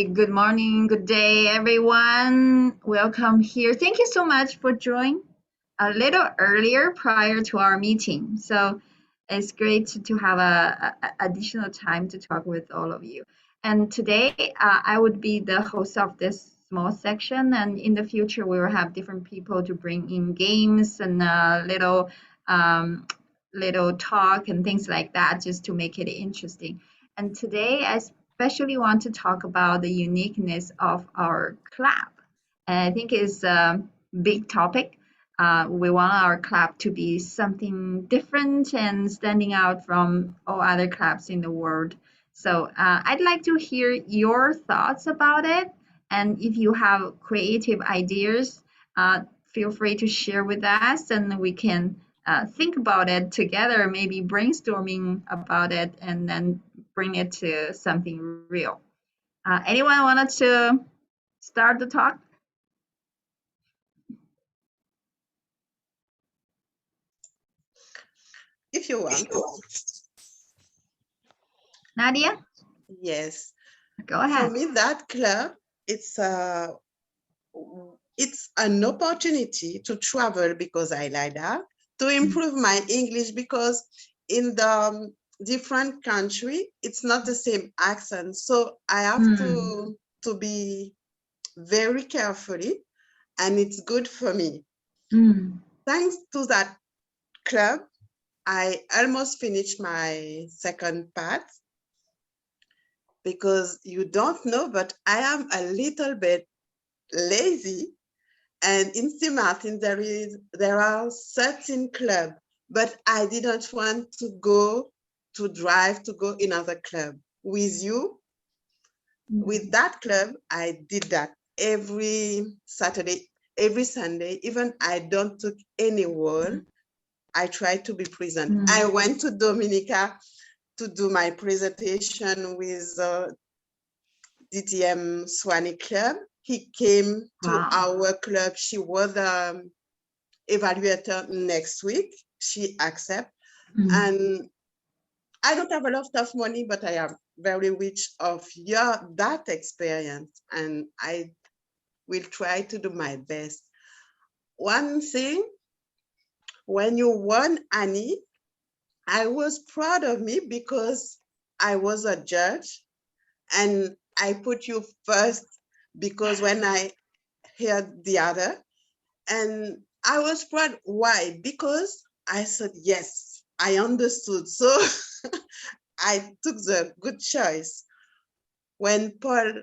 Good morning, good day, everyone. Welcome here. Thank you so much for joining a little earlier prior to our meeting. So it's great to have additional time to talk with all of you. And today I would be the host of this small section, and in the future we will have different people to bring in games and um, little talk and things like that, just to make it interesting. And today I especially want to talk about the uniqueness of our club. And I think it's a big topic. We want our club to be something different and standing out from all other clubs in the world. So I'd like to hear your thoughts about it. And if you have creative ideas, feel free to share with us and we can think about it together, maybe brainstorming about it and then bring it to something real. Anyone wanted to start the talk? If you want. Nadia? Yes. Go ahead. For me, that club, it's an opportunity to travel because I like that, to improve my English because in the different country, it's not the same accent. So I have to be very carefully, and it's good for me. Thanks to that club, I almost finished my second part because you don't know, but I am a little bit lazy. And in St. Martin, there are certain clubs, but I didn't want to drive to go in another club. With you, with that club, I did that every Saturday, every Sunday. Even I don't took any word. I try to be present. I went to Dominica to do my presentation with DTM Swanee Club. He came to our club. She was the evaluator next week. She accepted. And I don't have a lot of money, but I am very rich of that experience. And I will try to do my best. One thing, when you won Annie, I was proud of me because I was a judge and I put you first because when I heard the other, and I was proud. Why? Because I said, yes, I understood. So I took the good choice. When Paul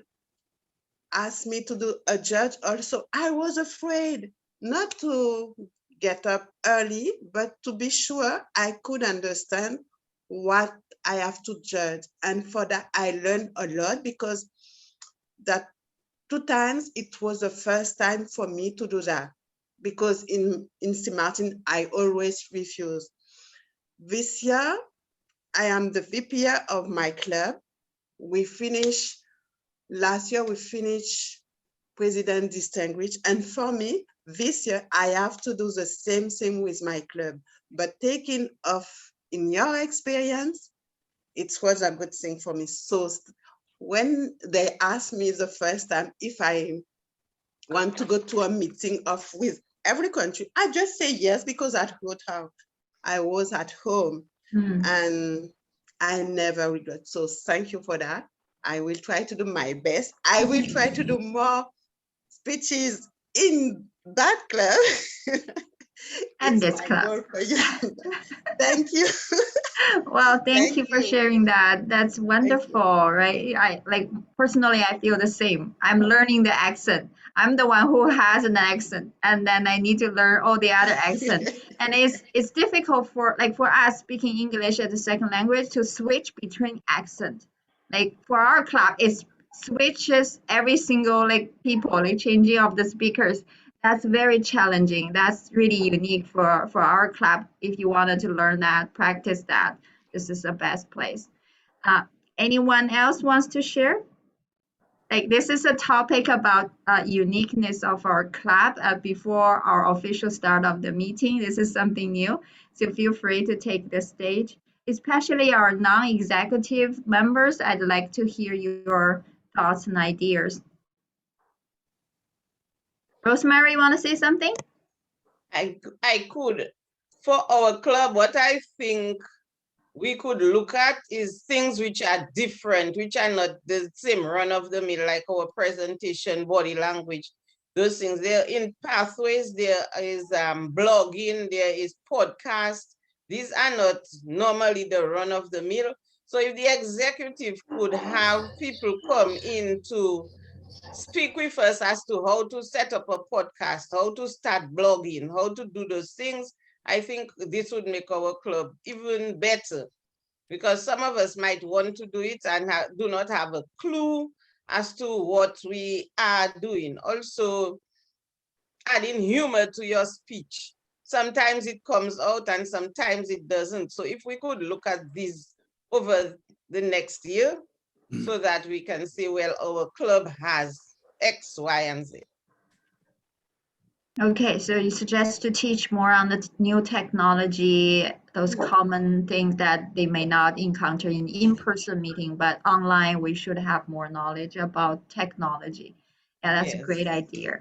asked me to do a judge also, I was afraid not to get up early, but to be sure I could understand what I have to judge. And for that, I learned a lot because that 2 times it was the first time for me to do that because in St. Martin, I always refuse. This year, I am the VP of my club. Last year we finished President Distinguished. And for me, this year, I have to do the same thing with my club. But taking off in your experience, it was a good thing for me. So when they asked me the first time if I want to go to a meeting with every country, I just say yes because I was at home and I never regret. So thank you for that. I will try to do my best. I will try to do more speeches in that club. And this club. Thank you. Well, thank you for sharing that. That's wonderful, right? I personally I feel the same. I'm learning the accent. I'm the one who has an accent and then I need to learn all the other accents. And it's difficult for us speaking English as a second language to switch between accent. Like for our club, it switches every single people, changing of the speakers. That's very challenging. That's really unique for our club. If you wanted to learn that, practice that, this is the best place. Anyone else wants to share? This is a topic about uniqueness of our club before our official start of the meeting. This is something new, so feel free to take the stage. Especially our non-executive members, I'd like to hear your thoughts and ideas. Rosemary, you want to say something? I could. For our club, what I think we could look at is things which are different, which are not the same run-of-the-mill, like our presentation, body language, those things. They're in pathways, there is blogging, there is podcast. These are not normally the run-of-the-mill. So if the executive could have people come in to speak with us as to how to set up a podcast, how to start blogging, how to do those things, I think this would make our club even better, because some of us might want to do it and do not have a clue as to what we are doing. Also, adding humor to your speech. Sometimes it comes out and sometimes it doesn't. So if we could look at these over the next year, so that we can say, well, our club has X, Y, and Z. Okay, so you suggest to teach more on the new technology, those common things that they may not encounter in in-person meeting, but online we should have more knowledge about technology. Yeah, that's a great idea.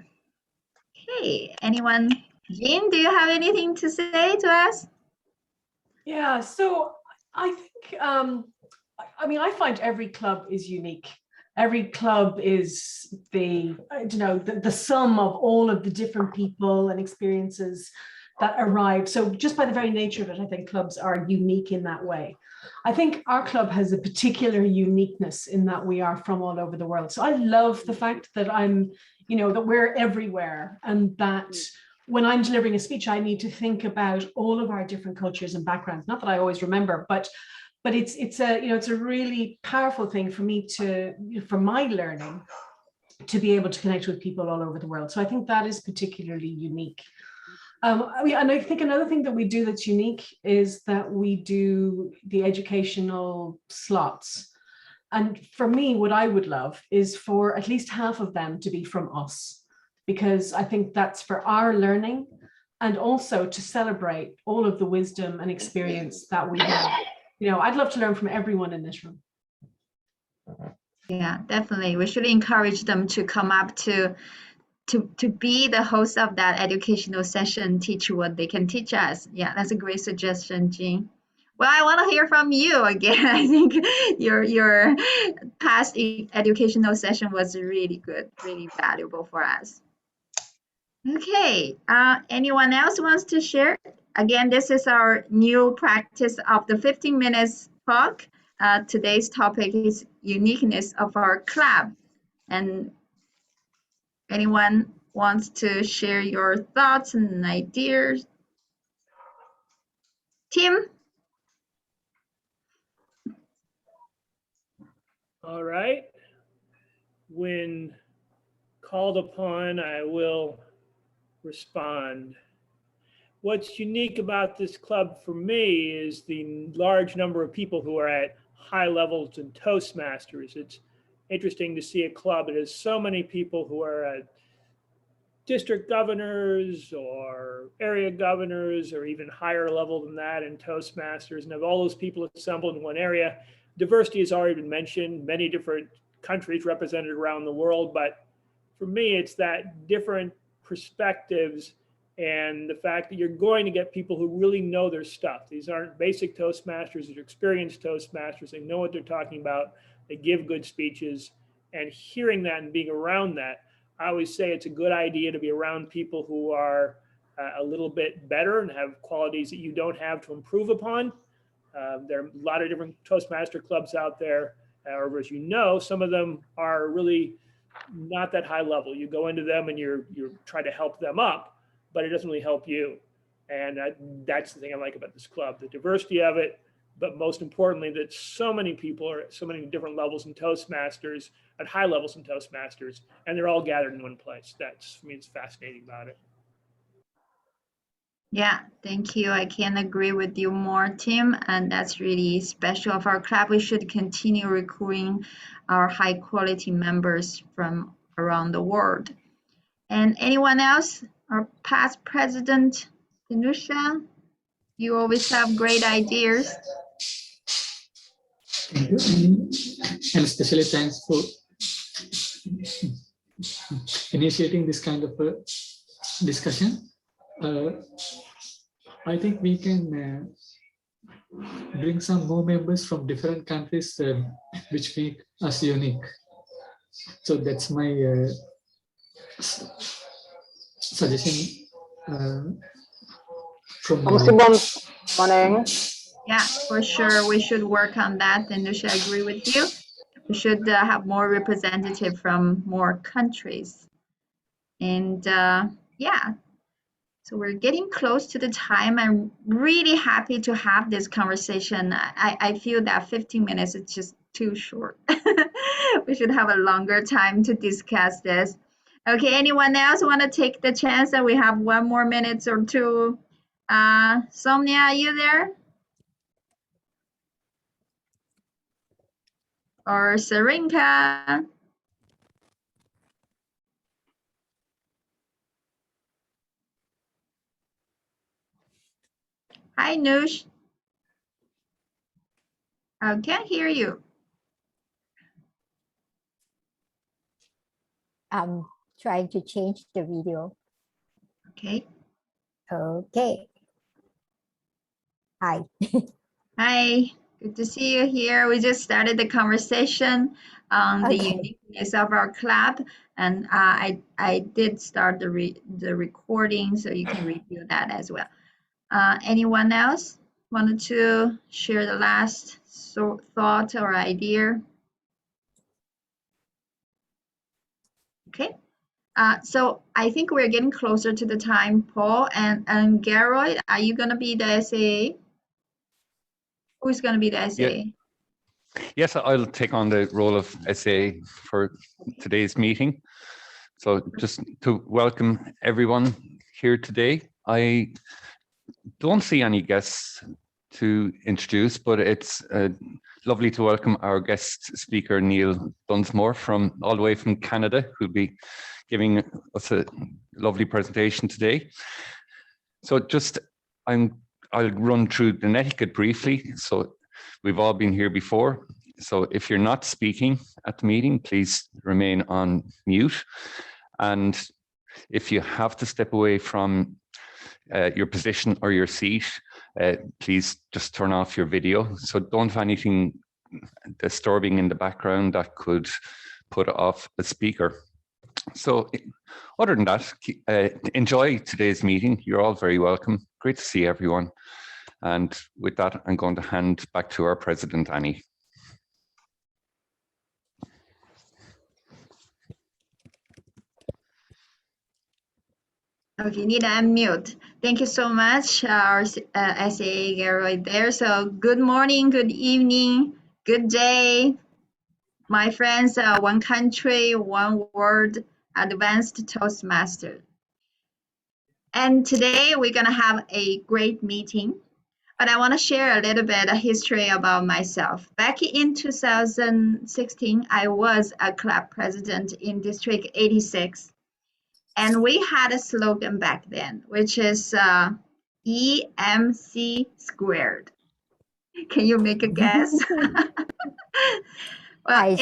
Okay, anyone? Jean, do you have anything to say to us? Yeah, so I think, I mean, I find every club is unique. Every club is the sum of all of the different people and experiences that arrive. So just by the very nature of it, I think clubs are unique in that way. I think our club has a particular uniqueness in that we are from all over the world. So I love the fact that that we're everywhere, and that when I'm delivering a speech, I need to think about all of our different cultures and backgrounds. Not that I always remember, but it's a really powerful thing for me for my learning, to be able to connect with people all over the world. So I think that is particularly unique. And I think another thing that we do that's unique is that we do the educational slots. And for me, what I would love is for at least half of them to be from us, because I think that's for our learning, and also to celebrate all of the wisdom and experience that we have. I'd love to learn from everyone in this room. Yeah, definitely. We should encourage them to come up to be the host of that educational session, teach what they can teach us. Yeah, that's a great suggestion, Jean. Well, I want to hear from you again. I think your past educational session was really good, really valuable for us. Okay, anyone else wants to share? Again, this is our new practice of the 15 minutes talk. Today's topic is uniqueness of our club. And anyone wants to share your thoughts and ideas? Tim? All right. When called upon, I will respond. What's unique about this club for me is the large number of people who are at high levels in Toastmasters. It's interesting to see a club that has so many people who are at district governors or area governors, or even higher level than that in Toastmasters, and have all those people assembled in one area. Diversity has already been mentioned, many different countries represented around the world, but for me, it's that different perspectives and the fact that you're going to get people who really know their stuff. These aren't basic Toastmasters, they're experienced Toastmasters. They know what they're talking about. They give good speeches, and hearing that and being around that, I always say it's a good idea to be around people who are a little bit better and have qualities that you don't have to improve upon. There are a lot of different Toastmaster clubs out there. However, as you know, some of them are really not that high level. You go into them and you're trying to help them up, but it doesn't really help you. And that's the thing I like about this club, the diversity of it, but most importantly, that so many people are at so many different levels in Toastmasters, at high levels in Toastmasters, and they're all gathered in one place. That's, for me, it's fascinating about it. Yeah, thank you. I can't agree with you more, Tim. And that's really special of our club. We should continue recruiting our high quality members from around the world. And anyone else? Our past president, Danusha, you always have great ideas. Thank you. And especially thanks for initiating this kind of a discussion. I think we can bring some more members from different countries, which make us unique. So that's my suggestion from Morning. Yeah, for sure. We should work on that. And I agree with you. We should have more representative from more countries. And yeah, so we're getting close to the time. I'm really happy to have this conversation. I feel that 15 minutes is just too short. We should have a longer time to discuss this. Okay, anyone else want to take the chance that we have 1 more minute or two? Sonia, are you there? Or Sarinka? Hi, Noosh. I can't hear you. I'm trying to change the video. Okay. Okay. Hi. Hi, good to see you here. We just started the conversation on the uniqueness of our club, and I did start the recording, so you can review that as well. Anyone else wanted to share the last thought or idea? Okay. So I think we're getting closer to the time, Paul and Geroid. Are you going to be the SAA? Who's going to be the SAA? Yeah. Yes, I'll take on the role of SAA for today's meeting. So just to welcome everyone here today. I don't see any guests to introduce, but it's lovely to welcome our guest speaker, Neil Dunsmore, all the way from Canada, who'll be giving us a lovely presentation today. So just I'll run through the netiquette briefly. So we've all been here before. So if you're not speaking at the meeting, please remain on mute. And if you have to step away from your position or your seat, please just turn off your video. So don't have anything disturbing in the background that could put off the speaker. So other than that, enjoy today's meeting. You're all very welcome. Great to see everyone. And with that, I'm going to hand back to our president, Annie. Okay, you need to unmute. Thank you so much, our SAA Geroid there. So good morning, good evening, good day, my friends. One country, one world, advanced Toastmaster. And today we're gonna have a great meeting, but I wanna share a little bit of history about myself. Back in 2016, I was a club president in District 86. And we had a slogan back then, which is EMC squared. Can you make a guess? Well,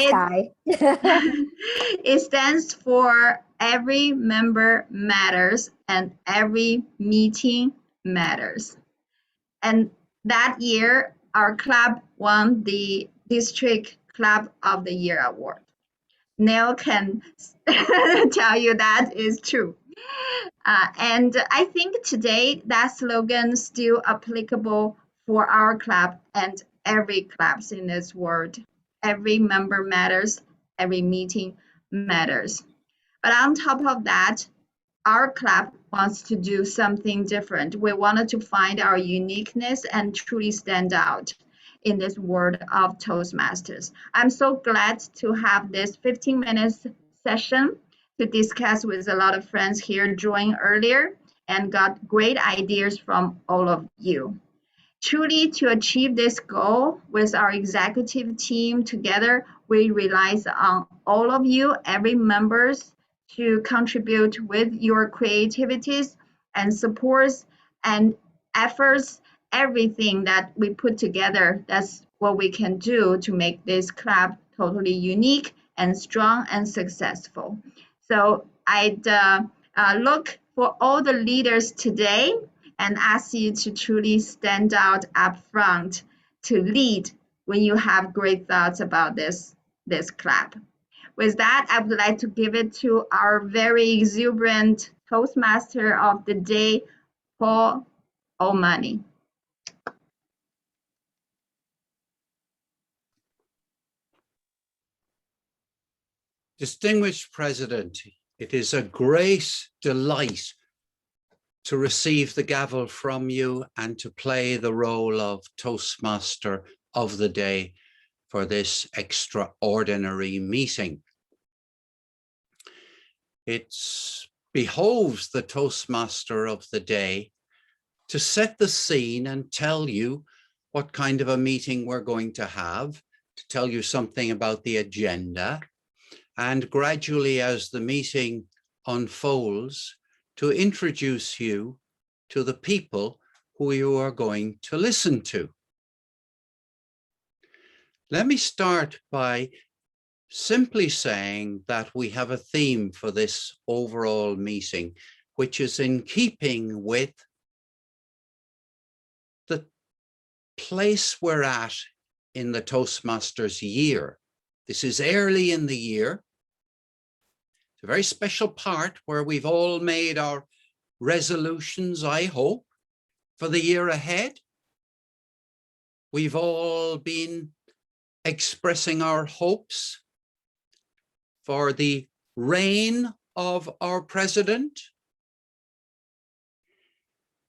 it stands for every member matters and every meeting matters. And that year, our club won the District Club of the Year award. Neil can tell you that is true. And I think today that slogan is still applicable for our club and every clubs in this world. Every member matters, every meeting matters. But on top of that, our club wants to do something different. We wanted to find our uniqueness and truly stand out in this world of Toastmasters. I'm so glad to have this 15 minutes session to discuss with a lot of friends here joined earlier and got great ideas from all of you. Truly, to achieve this goal with our executive team together, we rely on all of you, every members, to contribute with your creativities and supports and efforts. Everything that we put together, that's what we can do to make this club totally unique and strong and successful. So I'd look for all the leaders today and ask you to truly stand out up front to lead when you have great thoughts about this club. With that, I would like to give it to our very exuberant Toastmaster of the day, Paul O'Mahony. Distinguished President, it is a great delight to receive the gavel from you and to play the role of Toastmaster of the day for this extraordinary meeting. It behoves the Toastmaster of the day to set the scene and tell you what kind of a meeting we're going to have, to tell you something about the agenda, and gradually as the meeting unfolds, to introduce you to the people who you are going to listen to. Let me start by simply saying that we have a theme for this overall meeting, which is in keeping with the place we're at in the Toastmasters year. This is early in the year. It's a very special part where we've all made our resolutions, I hope, for the year ahead. We've all been expressing our hopes for the reign of our president.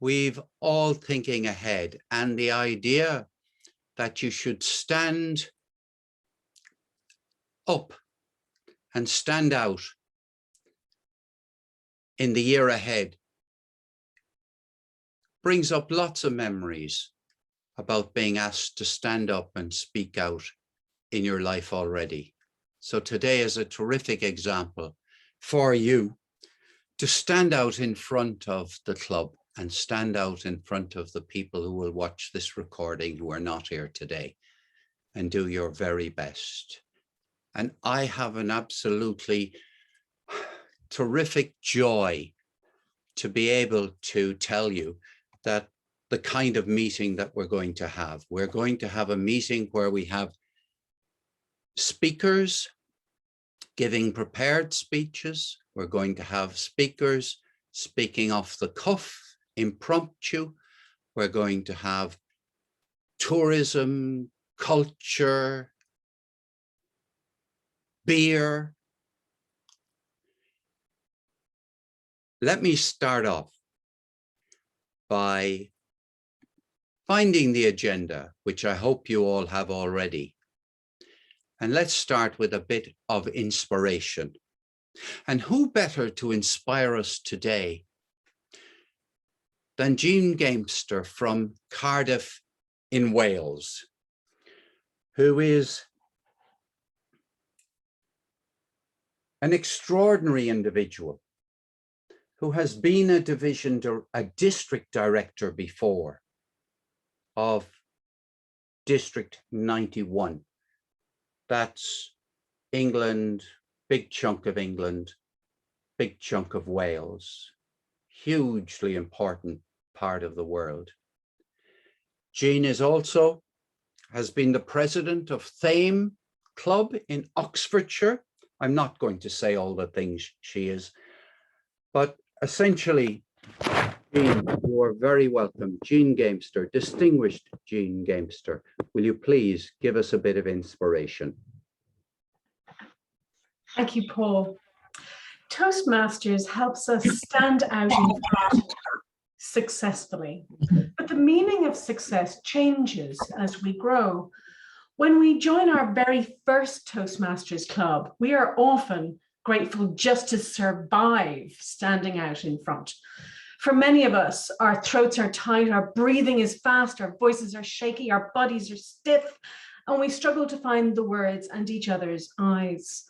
We've all thinking ahead, and the idea that you should stand up and stand out in the year ahead brings up lots of memories about being asked to stand up and speak out in your life already. So today is a terrific example for you to stand out in front of the club and stand out in front of the people who will watch this recording who are not here today, and do your very best. And I have an absolutely terrific joy to be able to tell you that the kind of meeting that we're going to have a meeting where we have speakers giving prepared speeches. We're going to have speakers speaking off the cuff, impromptu. We're going to have tourism, culture, beer. Let me start off by finding the agenda, which I hope you all have already. And let's start with a bit of inspiration. And who better to inspire us today than Jean Gamester from Cardiff in Wales, who is an extraordinary individual who has been a district director before of District 91. That's England, big chunk of England, big chunk of Wales, hugely important part of the world. Jean has been the president of Thame Club in Oxfordshire. I'm not going to say all the things she is, but essentially, Jean, you are very welcome. Jean Gamester, distinguished Jean Gamester, will you please give us a bit of inspiration? Thank you, Paul. Toastmasters helps us stand out in front successfully, but the meaning of success changes as we grow. When we join our very first Toastmasters club, we are often grateful just to survive standing out in front. For many of us, our throats are tight, our breathing is fast, our voices are shaky, our bodies are stiff, and we struggle to find the words and each other's eyes.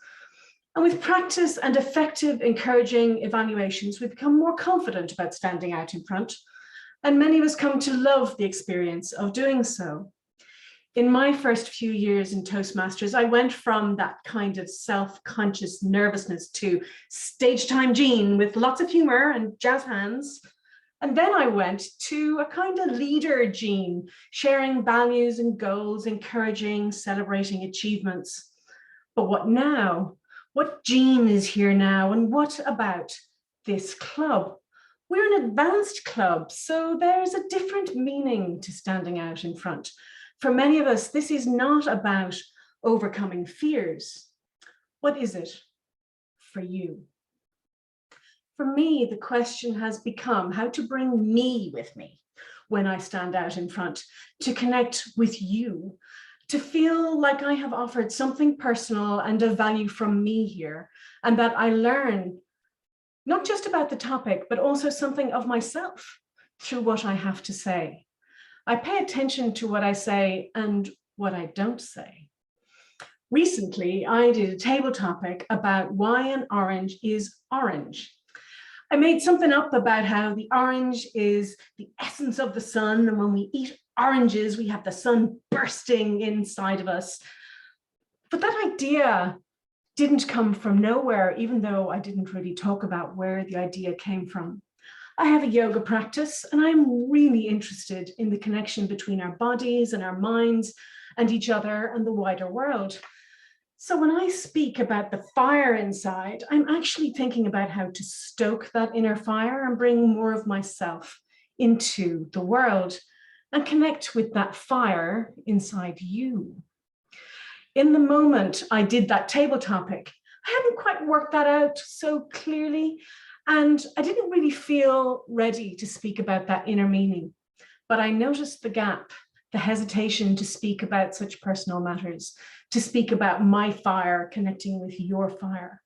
And with practice and effective, encouraging evaluations, we become more confident about standing out in front, and many of us come to love the experience of doing so. in my first few years in Toastmasters, I went from that kind of self-conscious nervousness to stage time Jean with lots of humor and jazz hands. And then I went to a kind of leader Jean, sharing values and goals, encouraging, celebrating achievements. But what now? What Jean is here now? And what about this club? We're an advanced club, so there's a different meaning to standing out in front. For many of us, this is not about overcoming fears. What is it for you? For me, the question has become how to bring me with me when I stand out in front, to connect with you, to feel like I have offered something personal and of value from me here, and that I learn not just about the topic, but also something of myself through what I have to say. I pay attention to what I say and what I don't say. Recently, I did a table topic about why an orange is orange. I made something up about how the orange is the essence of the sun, and when we eat oranges, we have the sun bursting inside of us. But that idea didn't come from nowhere, even though I didn't really talk about where the idea came from. I have a yoga practice, and I'm really interested in the connection between our bodies and our minds and each other and the wider world. So when I speak about the fire inside, I'm actually thinking about how to stoke that inner fire and bring more of myself into the world and connect with that fire inside you. In the moment I did that table topic, I hadn't quite worked that out so clearly, and I didn't really feel ready to speak about that inner meaning. But I noticed the gap, the hesitation to speak about such personal matters, to speak about my fire connecting with your fire.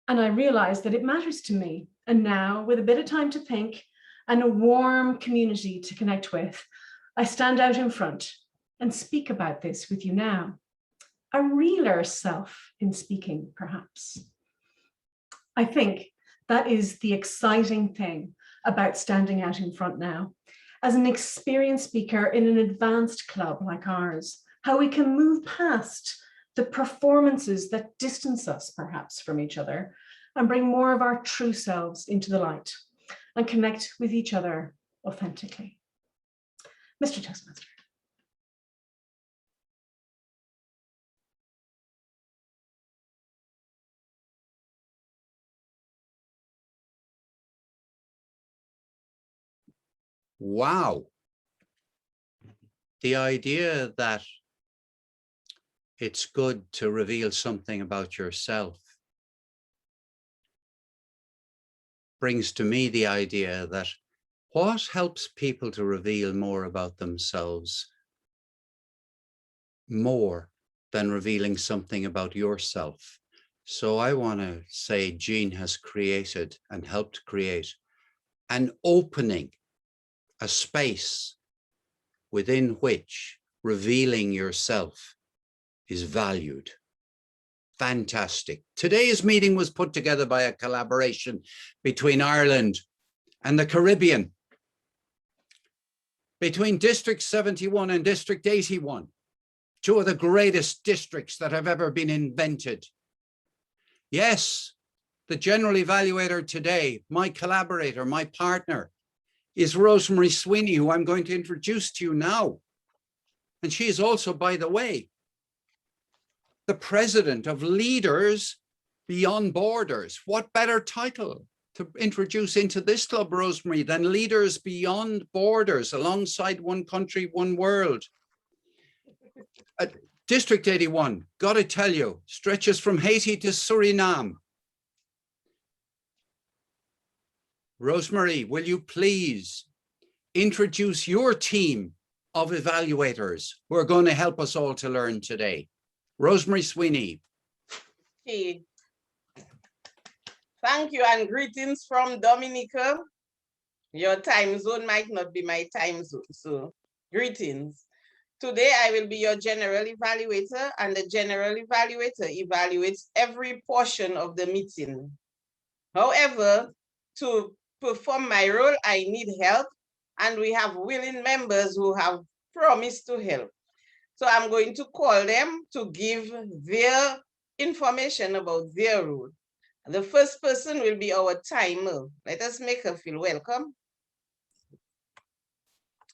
And I realized that it matters to me. And now, with a bit of time to think and a warm community to connect with, I stand out in front and speak about this with you now. A realer self in speaking, perhaps. I think that is the exciting thing about standing out in front now. As an experienced speaker in an advanced club like ours, how we can move past the performances that distance us perhaps from each other and bring more of our true selves into the light and connect with each other authentically. Mr. Toastmaster. Wow. The idea that it's good to reveal something about yourself brings to me the idea that what helps people to reveal more about themselves more than revealing something about yourself. So I want to say Jean has created and helped create an opening, a space within which revealing yourself is valued. Fantastic. Today's meeting was put together by a collaboration between Ireland and the Caribbean, between District 71 and District 81, two of the greatest districts that have ever been invented. Yes, the general evaluator today, my collaborator, my partner, is Rosemary Sweeney, who I'm going to introduce to you now. And she is also, by the way, the president of Leaders Beyond Borders. What better title to introduce into this club, Rosemary, than Leaders Beyond Borders, alongside One Country, One World. District 81, gotta tell you, stretches from Haiti to Suriname. Rosemary, will you please introduce your team of evaluators who are going to help us all to learn today? Rosemary Sweeney. Okay. Thank you and greetings from Dominica. Your time zone might not be my time zone, so greetings. Today I will be your general evaluator, and the general evaluator evaluates every portion of the meeting. However, to perform my role, I need help, and we have willing members who have promised to help. So I'm going to call them to give their information about their role. The first person will be our timer. Let us make her feel welcome.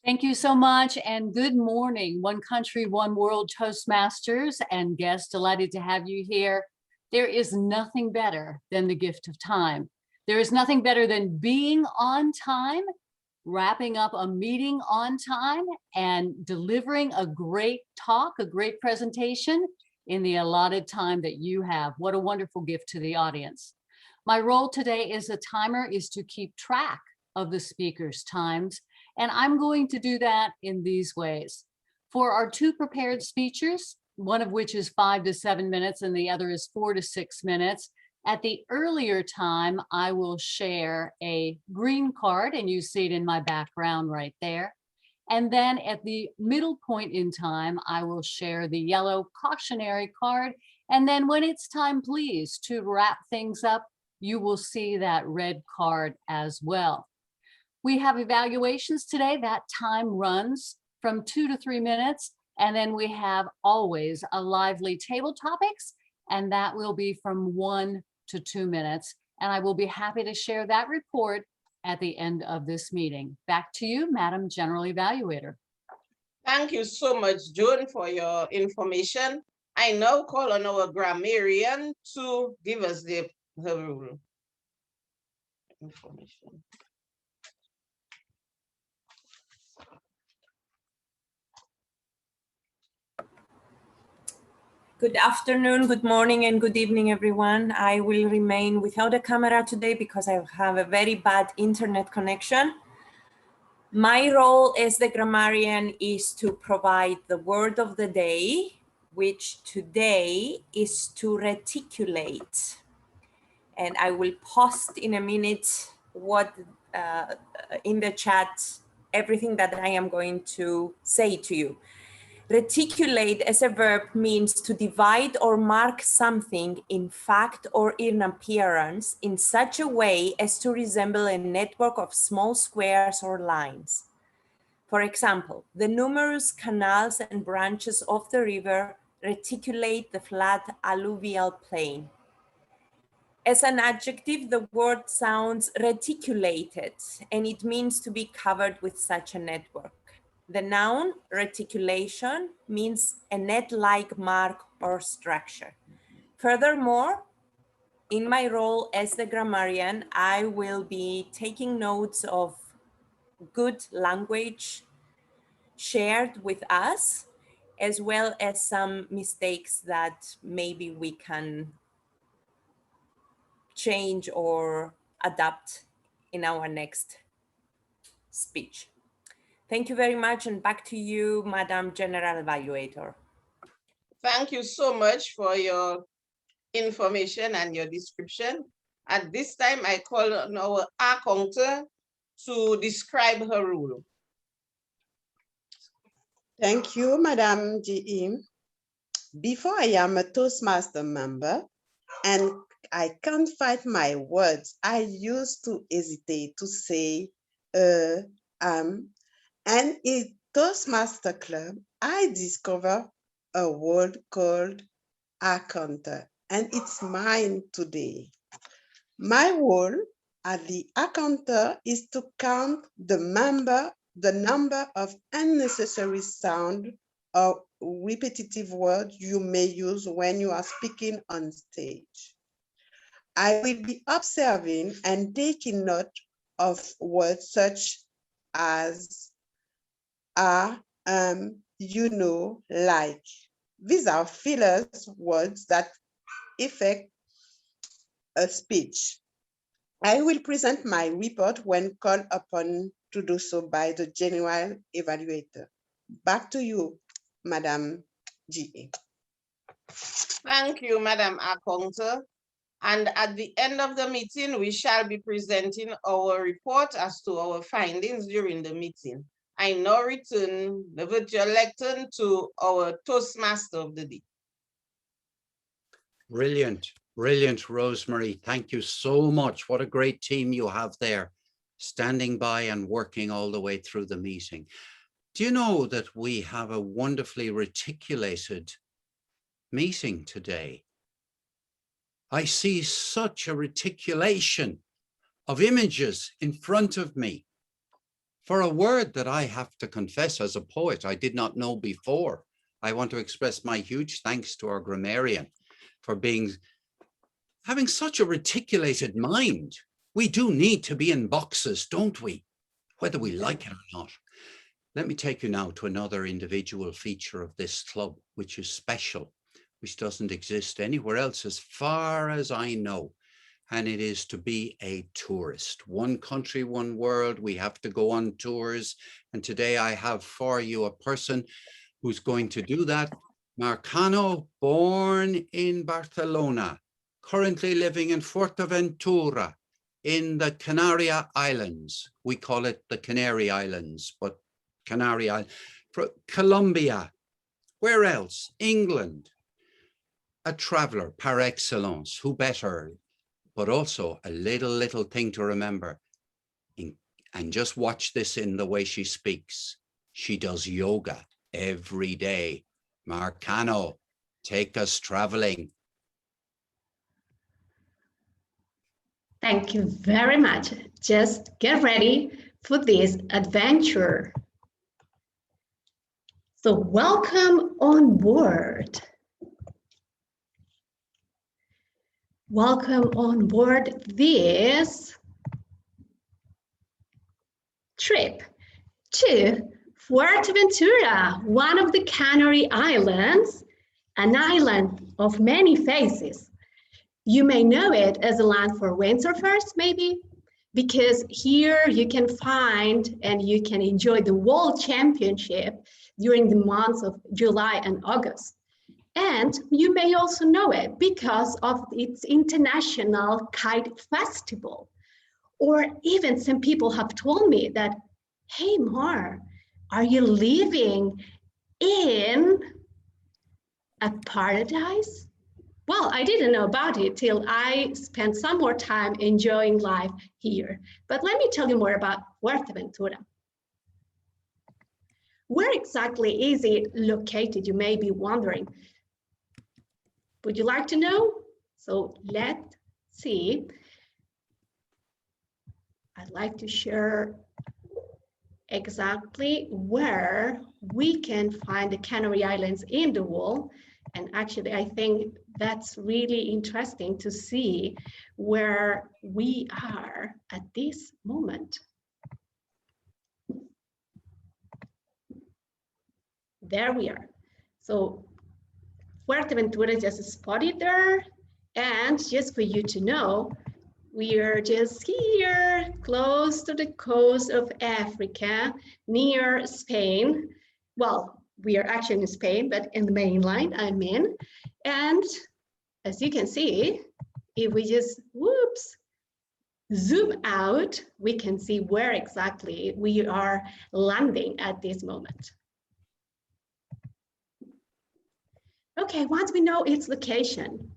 Thank you so much and good morning, One Country, One World Toastmasters and guests. Delighted to have you here. There is nothing better than the gift of time. There is nothing better than being on time, wrapping up a meeting on time, and delivering a great talk, a great presentation in the allotted time that you have. What a wonderful gift to the audience. My role today as a timer is to keep track of the speakers' times, and I'm going to do that in these ways. For our two prepared speeches, one of which is 5 to 7 minutes and the other is 4 to 6 minutes, at the earlier time, I will share a green card, and you see it in my background right there. And then at the middle point in time, I will share the yellow cautionary card. And then when it's time, please, to wrap things up, you will see that red card as well. We have evaluations today. That time runs from 2 to 3 minutes. And then we have always a lively table topics, and that will be from 1 to 2 minutes. And I will be happy to share that report at the end of this meeting. Back to you, Madam General Evaluator. Thank you so much, Joan, for your information. I now call on our grammarian to give us her rule. Information. Good afternoon, good morning, and good evening, everyone. I will remain without a camera today because I have a very bad internet connection. My role as the grammarian is to provide the word of the day, which today is to reticulate. And I will post in a minute what in the chat, everything that I am going to say to you. Reticulate as a verb means to divide or mark something in fact or in appearance in such a way as to resemble a network of small squares or lines. For example, the numerous canals and branches of the river reticulate the flat alluvial plain. As an adjective, the word sounds reticulated, and it means to be covered with such a network. The noun reticulation means a net-like mark or structure. Furthermore, in my role as the grammarian, I will be taking notes of good language shared with us, as well as some mistakes that maybe we can change or adapt in our next speech. Thank you very much, and back to you, Madam General Evaluator. Thank you so much for your information and your description. At this time, I call on our accountant to describe her rule. Thank you, Madam G.E. Before I am a Toastmaster member and I can't find my words, I used to hesitate to say and in Toastmaster Club, I discovered a word called accountant, and it's mine today. My role as the accountant is to count the number of unnecessary sound or repetitive words you may use when you are speaking on stage. I will be observing and taking note of words such as you know, like. These are fillers words that affect a speech. I will present my report when called upon to do so by the General Evaluator. Back to you, Madam G.E. Thank you, Madam Accountant. And at the end of the meeting, we shall be presenting our report as to our findings during the meeting. I now return the virtual lectern to our Toastmaster of the day. Brilliant, brilliant, Rosemary. Thank you so much. What a great team you have there, standing by and working all the way through the meeting. Do you know that we have a wonderfully reticulated meeting today? I see such a reticulation of images in front of me for a word that I have to confess as a poet I did not know before. I want to express my huge thanks to our grammarian for having such a reticulated mind. We do need to be in boxes, don't we? Whether we like it or not. Let me take you now to another individual feature of this club, which is special, which doesn't exist anywhere else as far as I know. And it is to be a tourist. One country, one world. We have to go on tours. And today I have for you a person who's going to do that. Marcano, born in Barcelona, currently living in Fuerteventura in the Canary Islands. We call it the Canary Islands, but Canary Islands. Colombia, where else? England. A traveler par excellence, who better? But also a little thing to remember. And just watch this in the way she speaks. She does yoga every day. Marcano, take us traveling. Thank you very much. Just get ready for this adventure. So welcome on board. Welcome on board this trip to Fuerteventura, one of the Canary Islands, an island of many faces. You may know it as a land for windsurfers, maybe, because here you can find and you can enjoy the World Championship during the months of July and August. And you may also know it because of its International Kite Festival. Or even some people have told me that, hey, Mar, are you living in a paradise? Well, I didn't know about it till I spent some more time enjoying life here. But let me tell you more about Fuerteventura. Where exactly is it located? You may be wondering. Would you like to know? So let's see. I'd like to share exactly where we can find the Canary Islands in the world. And actually, I think that's really interesting to see where we are at this moment. There we are. So Fuerteventura just spotted there. And just for you to know, we are just here, close to the coast of Africa, near Spain. Well, we are actually in Spain, but in the mainland I'm in. And as you can see, if we just, whoops, zoom out, we can see where exactly we are landing at this moment. Okay, once we know its location,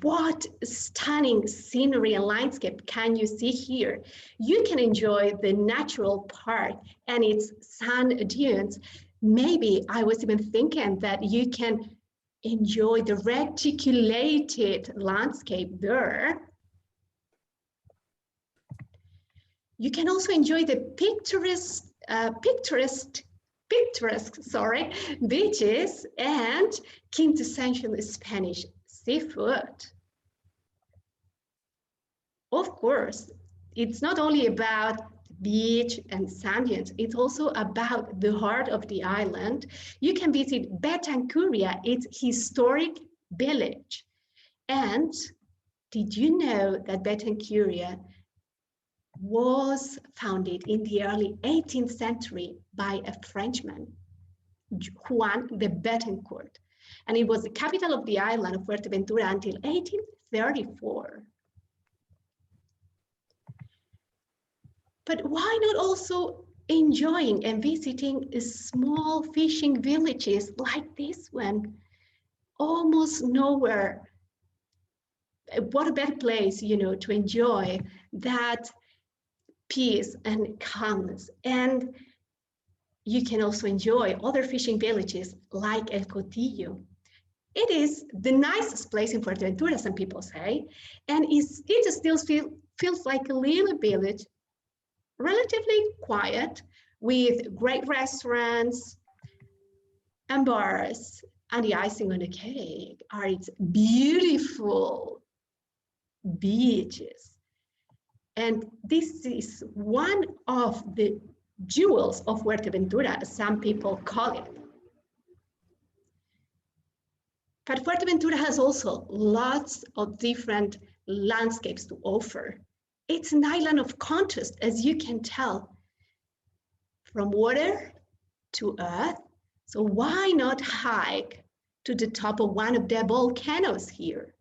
what stunning scenery and landscape can you see here? You can enjoy the natural park and its sand dunes. Maybe I was even thinking that you can enjoy the reticulated landscape there. You can also enjoy the picturesque beaches and quintessential Spanish seafood. Of course, it's not only about beach and sand dunes, it's also about the heart of the island. You can visit Betancuria, its historic village. And did you know that Betancuria was founded in the early 18th century by a Frenchman, Juan de Betancourt? And it was the capital of the island of Fuerteventura until 1834. But why not also enjoying and visiting small fishing villages like this one? Almost nowhere. What a better place, you know, to enjoy that peace and calmness. And you can also enjoy other fishing villages like El Cotillo. It is the nicest place in Fuerteventura, some people say, and it still feels like a little village, relatively quiet, with great restaurants and bars, and the icing on the cake are its beautiful beaches. And this is one of the jewels of Fuerteventura, as some people call it. But Fuerteventura has also lots of different landscapes to offer. It's an island of contrast, as you can tell, from water to earth. So why not hike to the top of one of the volcanoes here?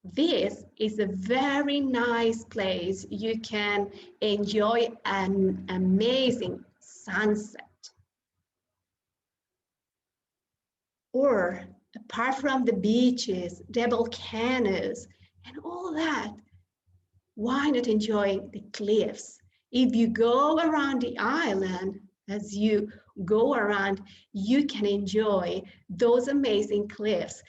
This is a very nice place. You can enjoy an amazing sunset. Or apart from the beaches, the volcanoes, and all that, why not enjoy the cliffs? If you go around the island, as you go around, you can enjoy those amazing cliffs.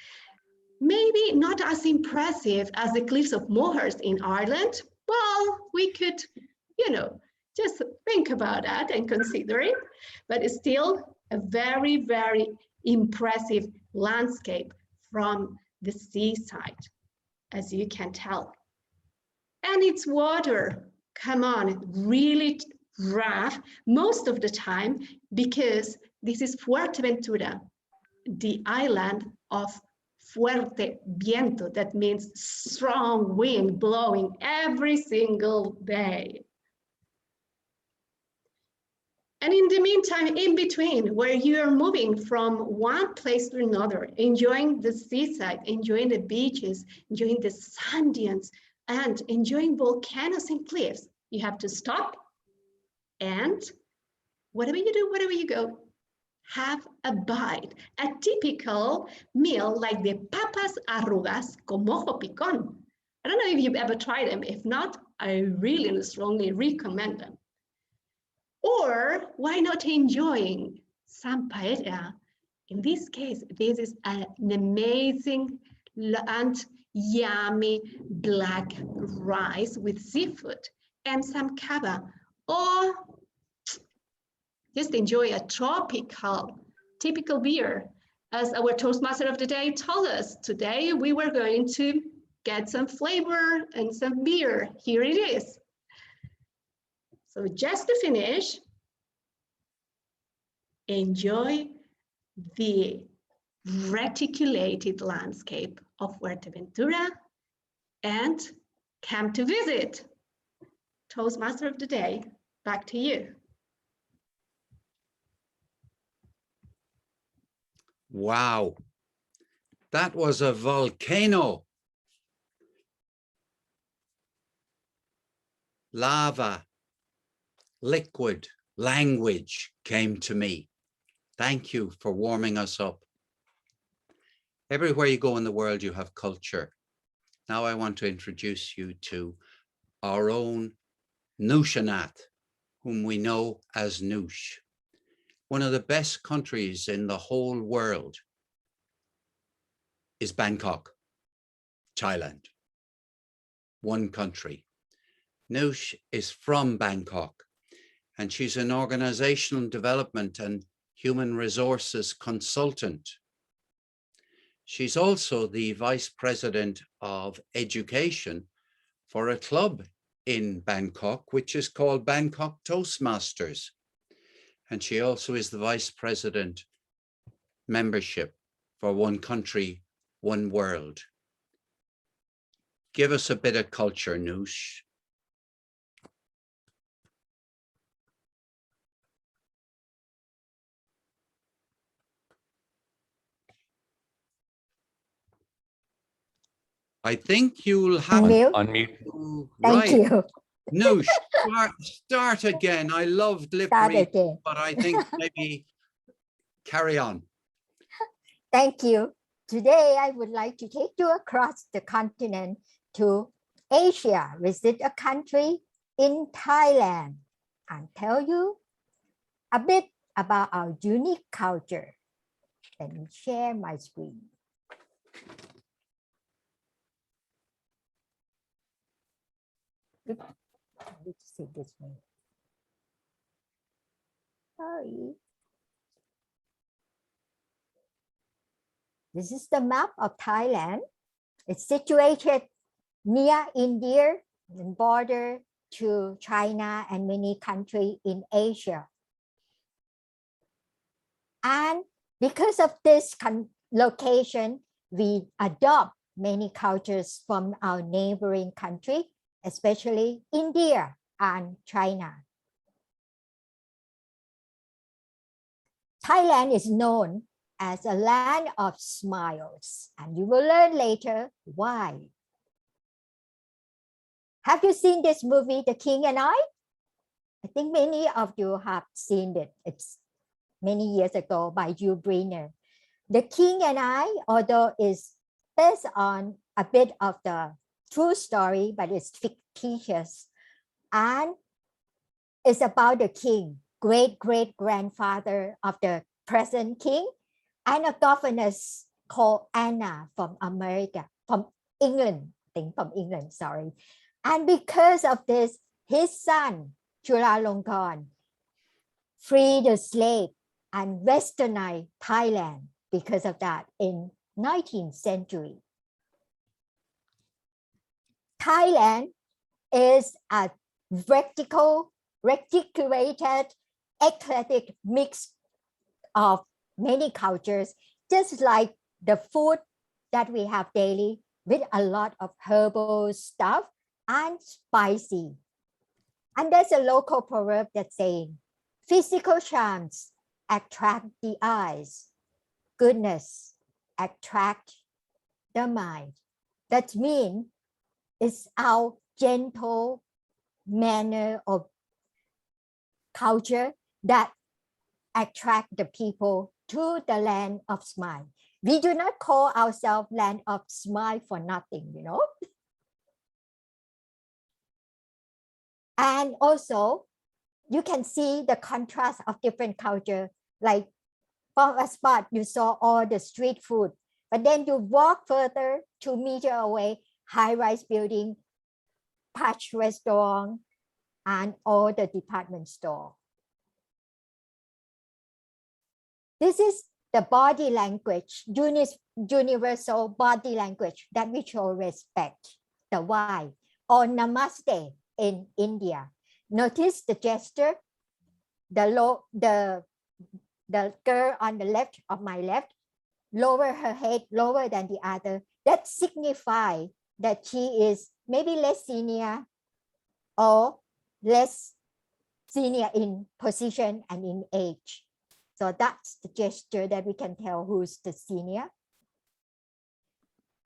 Maybe not as impressive as the cliffs of Moherst in Ireland. Well, we could, just think about that and consider it, but it's still a very, very impressive landscape from the seaside, as you can tell. And its water, come on, really rough most of the time, because this is Fuerteventura, the island of fuerte viento, that means strong wind blowing every single day. And in the meantime, in between, where you're moving from one place to another, enjoying the seaside, enjoying the beaches, enjoying the sand dunes, and enjoying volcanoes and cliffs, you have to stop and whatever you do, wherever you go, have a bite, a typical meal like the papas arrugas con mojo picón. I don't know if you've ever tried them. If not, I really strongly recommend them. Or why not enjoying some paella? In this case, this is an amazing and yummy black rice with seafood and some cava. Or just enjoy a typical beer. As our Toastmaster of the day told us, today we were going to get some flavor and some beer. Here it is. So just to finish, enjoy the reticulated landscape of Fuerteventura and come to visit. Toastmaster of the day, back to you. Wow, that was a volcano. Lava, liquid, language came to me. Thank you for warming us up. Everywhere you go in the world, you have culture. Now I want to introduce you to our own Nushanath, whom we know as Noosh. One of the best countries in the whole world is Bangkok, Thailand. One country. Noosh is from Bangkok, and she's an organizational development and human resources consultant. She's also the vice president of education for a club in Bangkok, which is called Bangkok Toastmasters. And she also is the vice president membership for One Country, One World. Give us a bit of culture, Noosh. I think you'll have Unmute. Right. Thank you. Noosh, start again. I loved lip reading, but I think maybe carry on. Thank you. Today, I would like to take you across the continent to Asia, visit a country in Thailand and tell you a bit about our unique culture. Let me share my screen. Oops, I need to see this one. Sorry. This is the map of Thailand. It's situated near India and border to China and many countries in Asia. And because of this location, we adopt many cultures from our neighboring country, especially India and China. Thailand is known as a land of smiles, and you will learn later why. Have you seen this movie, The King and I? I think many of you have seen it. It's many years ago by Yul Brynner. The King and I, although it's based on a bit of the true story, but it's fictitious. And it's about the king, great-great-grandfather of the present king, and a governess called Anna from America, from England, I think from England, sorry. And because of this, his son, Chulalongkorn, freed the slave and westernized Thailand because of that in 19th century. Thailand is a reticulated, eclectic mix of many cultures, just like the food that we have daily with a lot of herbal stuff and spicy. And there's a local proverb that's saying, physical charms attract the eyes, goodness attract the mind. That means it's our gentle manner of culture that attract the people to the land of smile. We do not call ourselves land of smile for nothing, you know. And also, you can see the contrast of different culture. Like from a spot, you saw all the street food, but then you walk further 2 meters away, high-rise building, patch restaurant, and all the department store. This is the body language, universal body language that we show respect, the why, or namaste in India. Notice the gesture, the girl on the left of my left, lower her head lower than the other. That signifies that she is maybe less senior or less senior in position and in age. So that's the gesture that we can tell who's the senior.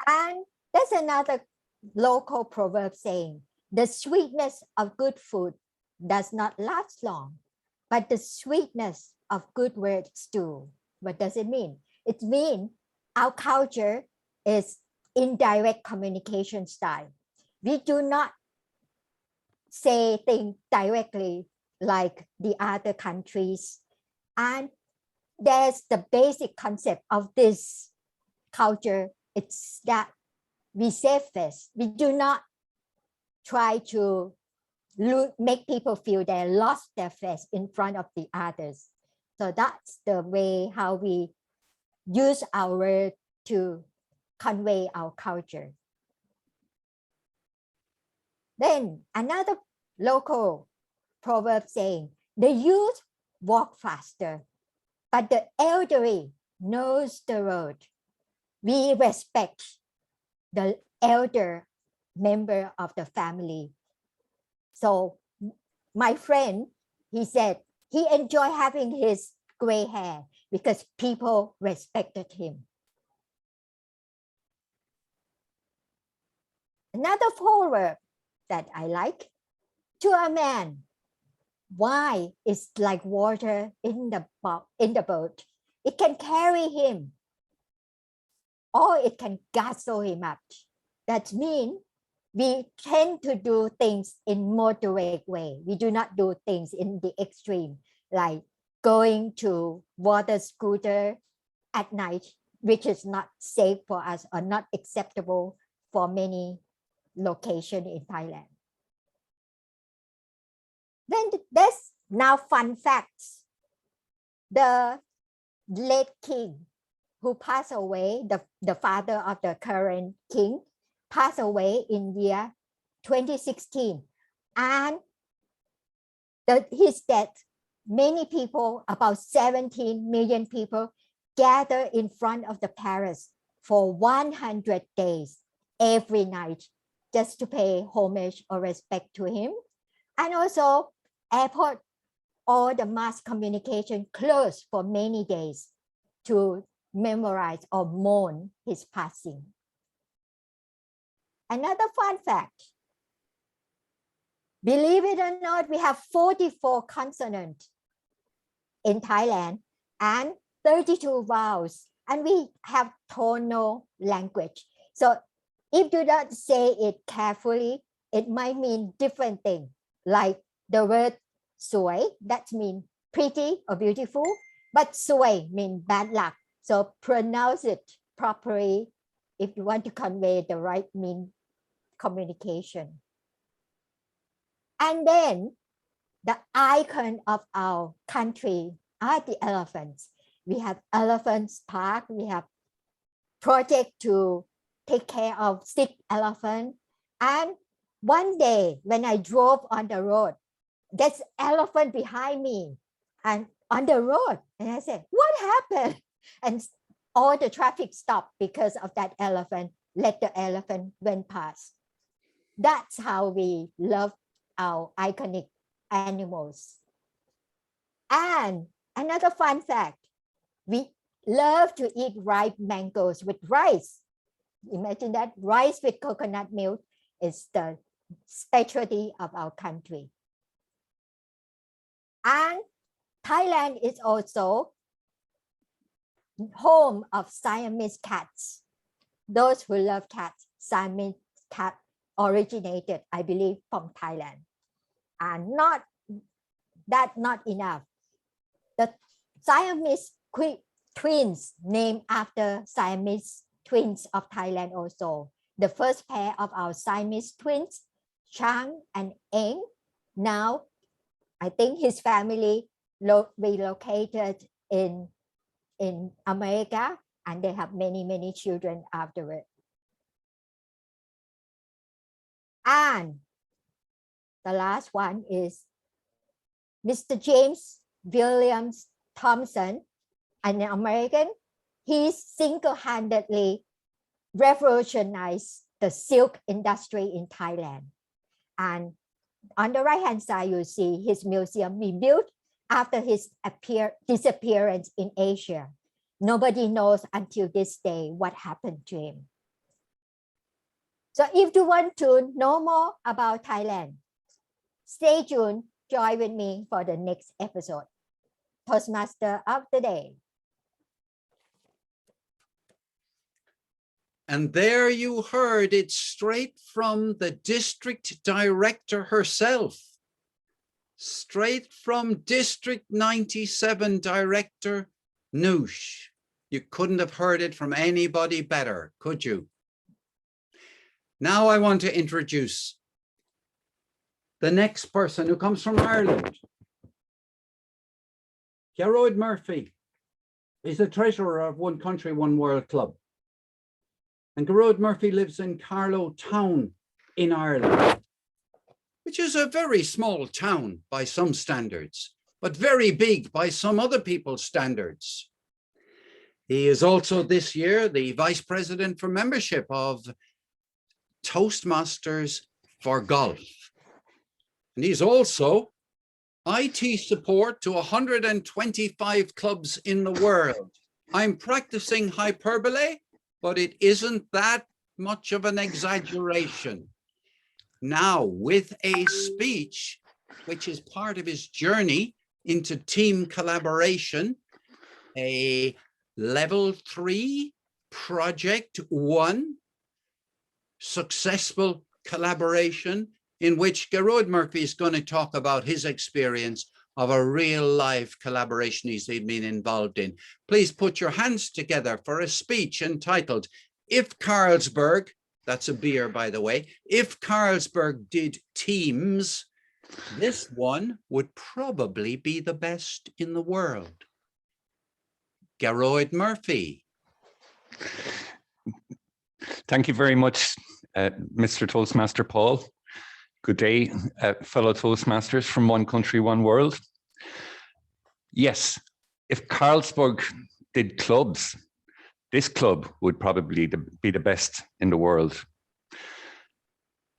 And there's another local proverb saying, the sweetness of good food does not last long, but the sweetness of good words do. What does it mean? It means our culture is indirect communication style. We do not say things directly like the other countries. And there's the basic concept of this culture. It's that we say face. We do not try to make people feel they lost their face in front of the others. So that's the way how we use our word to convey our culture. Then another local proverb saying, the youth walk faster, but the elderly knows the road. We respect the elder member of the family. So my friend, he said he enjoyed having his gray hair because people respected him. Another proverb that I like, to a man, wine is like water in the boat. It can carry him or it can guzzle him up. That means we tend to do things in moderate way. We do not do things in the extreme, like going to water scooter at night, which is not safe for us or not acceptable for many locations in Thailand. Then there's now fun facts. The late king who passed away, the father of the current king, passed away in year 2016. And his death, many people, about 17 million people, gathered in front of the palace for 100 days every night just to pay homage or respect to him. And also airport, all the mass communication closed for many days to memorize or mourn his passing. Another fun fact, believe it or not, we have 44 consonants in Thailand and 32 vowels, and we have tonal language. So if you don't say it carefully, it might mean different things, like the word suay, that means pretty or beautiful, but suay means bad luck. So pronounce it properly if you want to convey the right mean communication. And then the icon of our country are the elephants. We have elephants park. We have project to take care of sick elephant. And one day when I drove on the road, there's elephant behind me and on the road. And I said, what happened? And all the traffic stopped because of that elephant. Let the elephant went past. That's how we love our iconic animals. And another fun fact, we love to eat ripe mangoes with rice. Imagine that, rice with coconut milk is the specialty of our country. And Thailand is also home of Siamese cats. Those who love cats, Siamese cat originated, I believe, from Thailand. And not enough. The Siamese twins named after Siamese twins of Thailand also. The first pair of our Siamese twins, Chang and Eng, now I think his family relocated in America, and they have many children afterward. And the last one is Mr. James Williams Thompson, an American. He single-handedly revolutionized the silk industry in Thailand. And on the right-hand side, you see his museum rebuilt after his disappearance in Asia. Nobody knows until this day what happened to him. So if you want to know more about Thailand, stay tuned, join with me for the next episode. Toastmaster of the Day. And there you heard it straight from the district director herself, straight from District 97 Director Noosh. You couldn't have heard it from anybody better, could you? Now I want to introduce the next person who comes from Ireland. Gearóid Murphy is the treasurer of One Country, One World Club. And Gearóid Murphy lives in Carlow Town in Ireland, which is a very small town by some standards, but very big by some other people's standards. He is also this year the vice president for membership of Toastmasters for Golf. And he's also IT support to 125 clubs in the world. I'm practicing hyperbole, but it isn't that much of an exaggeration. Now, with a speech, which is part of his journey into team collaboration, a level 3 project 1 successful collaboration in which Gearóid Murphy is going to talk about his experience of a real live collaboration he's been involved in. Please put your hands together for a speech entitled, "If Carlsberg," that's a beer, by the way, "if Carlsberg did teams, this one would probably be the best in the world." Gearóid Murphy. Thank you very much, Mr. Toastmaster Paul. Good day, fellow Toastmasters from One Country, One World. Yes, if Carlsberg did clubs, this club would probably be the best in the world.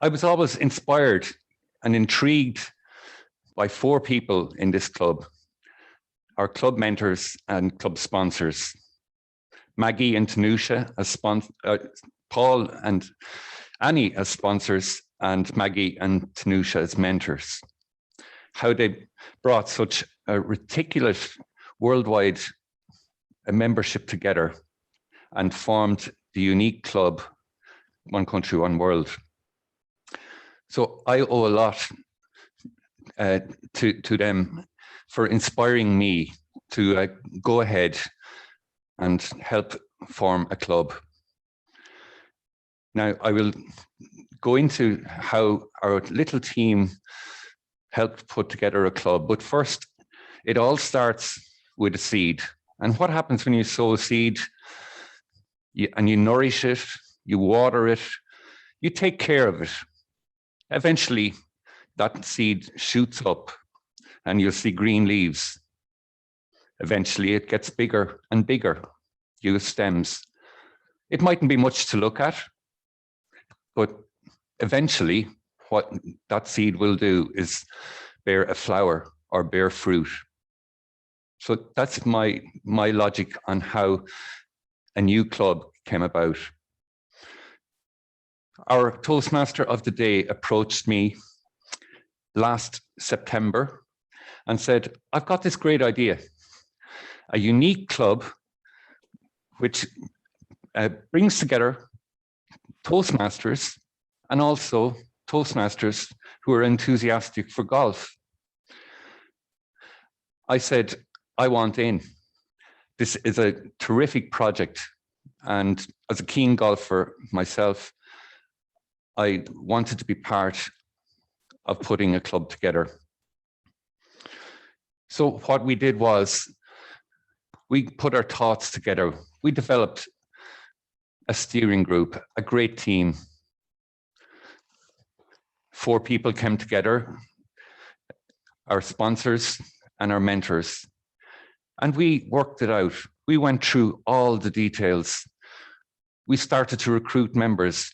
I was always inspired and intrigued by 4 people in this club, our club mentors and club sponsors. Maggie and Tanusha as Paul and Annie as sponsors, and Maggie and Tanusha as mentors. How they brought such a ridiculous worldwide membership together and formed the unique club, One Country, One World. So I owe a lot to them for inspiring me to go ahead and help form a club. Now, I will go into how our little team helped put together a club. But first, it all starts with a seed. And what happens when you sow a seed and you nourish it, you water it, you take care of it. Eventually, that seed shoots up and you'll see green leaves. Eventually, it gets bigger and bigger. You have stems. It mightn't be much to look at, but eventually, what that seed will do is bear a flower or bear fruit. So that's my logic on how a new club came about. Our Toastmaster of the day approached me last September and said, "I've got this great idea, a unique club which brings together Toastmasters and also Toastmasters who are enthusiastic for golf." I said, "I want in. This is a terrific project. And as a keen golfer myself, I wanted to be part of putting a club together." So what we did was we put our thoughts together. We developed a steering group, a great team. 4 people came together, our sponsors and our mentors, and we worked it out. We went through all the details. We started to recruit members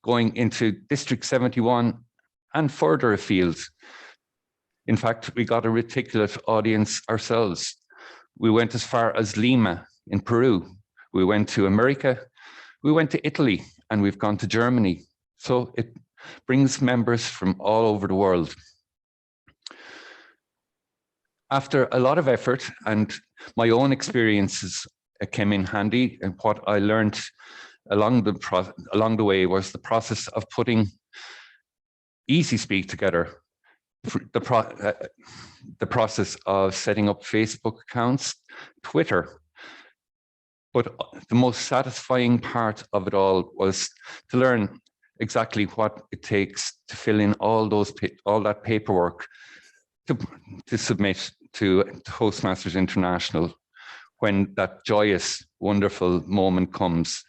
going into District 71 and further afield. In fact, we got a ridiculous audience ourselves. We went as far as Lima in Peru. We went to America, we went to Italy, and we've gone to Germany. So it brings members from all over the world. After a lot of effort and my own experiences came in handy, and what I learned along the way was the process of putting EasySpeak together, the process of setting up Facebook accounts, Twitter. But the most satisfying part of it all was to learn exactly what it takes to fill in all that paperwork to submit to Toastmasters International when that joyous, wonderful moment comes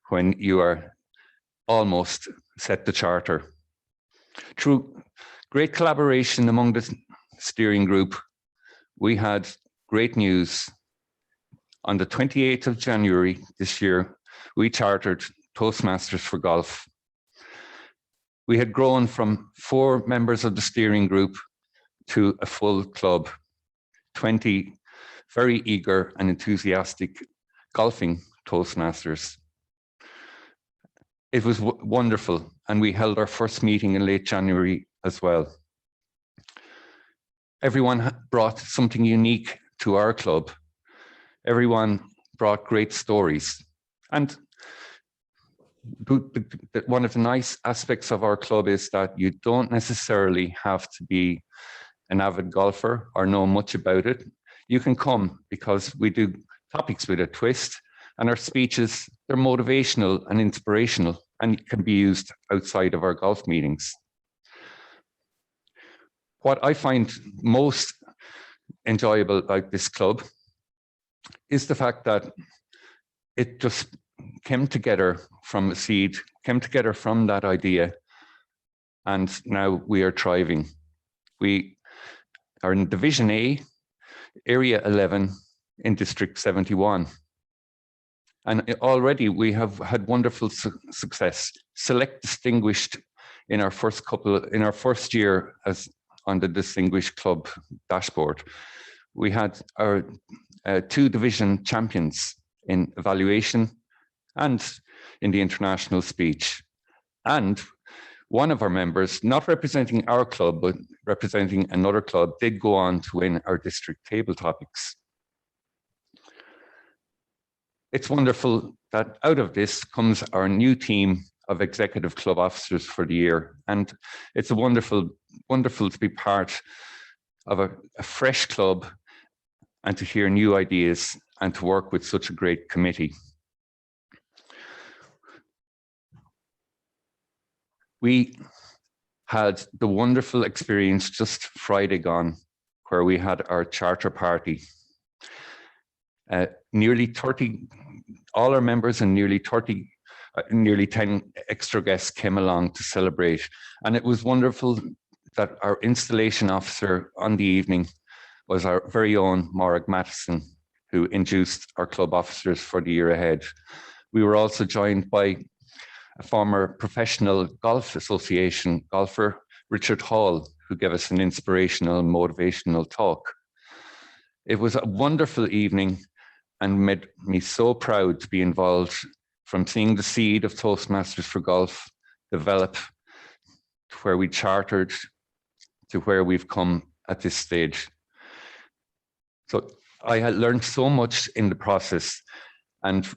when you are almost set the charter. Through great collaboration among the steering group, we had great news. On the 28th of January this year, we chartered Toastmasters for Golf. We had grown from 4 members of the steering group to a full club, 20 very eager and enthusiastic golfing Toastmasters. It was wonderful, and we held our first meeting in late January as well. Everyone brought something unique to our club. Everyone brought great stories. And one of the nice aspects of our club is that you don't necessarily have to be an avid golfer or know much about it. You can come because we do topics with a twist, and our speeches, they're motivational and inspirational and can be used outside of our golf meetings. What I find most enjoyable about this club is the fact that it just came together from a seed, came together from that idea, and now we are thriving. We are in Division A, Area 11 in District 71. And already we have had wonderful success. Select distinguished in our first year as on the Distinguished Club dashboard. We had our 2 division champions in evaluation and in the international speech. And one of our members, not representing our club, but representing another club, did go on to win our district table topics. It's wonderful that out of this comes our new team of executive club officers for the year. And it's wonderful to be part of a fresh club and to hear new ideas and to work with such a great committee. We had the wonderful experience just Friday gone, where we had our charter party. Nearly 30, all our members and nearly 10 extra guests came along to celebrate. And it was wonderful that our installation officer on the evening was our very own Morag Matheson, who induced our club officers for the year ahead. We were also joined by a former professional golf association golfer, Richard Hall, who gave us an inspirational and motivational talk. It was a wonderful evening and made me so proud to be involved, from seeing the seed of Toastmasters for Golf develop to where we chartered to where we've come at this stage. So I had learned so much in the process, and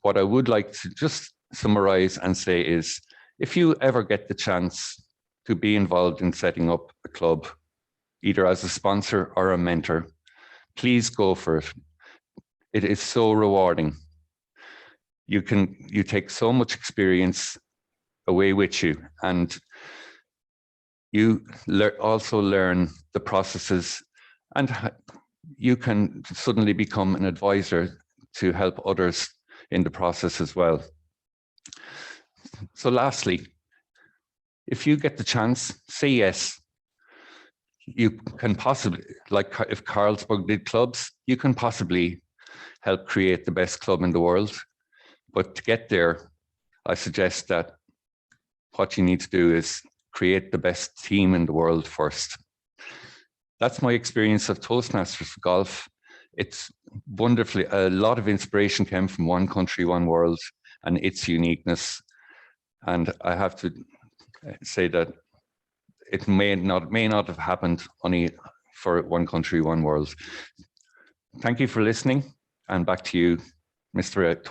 what I would like to just summarize and say is, if you ever get the chance to be involved in setting up a club, either as a sponsor or a mentor, please go for it. It is so rewarding. You take so much experience away with you, and you also learn the processes, and you can suddenly become an advisor to help others in the process as well. So lastly, if you get the chance, say yes. You can possibly, like if Carlsberg did clubs, you can possibly help create the best club in the world. But to get there, I suggest that what you need to do is create the best team in the world first. That's my experience of Toastmasters for Golf. It's wonderfully, a lot of inspiration came from One Country, One World and its uniqueness. And I have to say that it may not have happened only for One Country, One World. Thank you for listening, and back to you, Mr.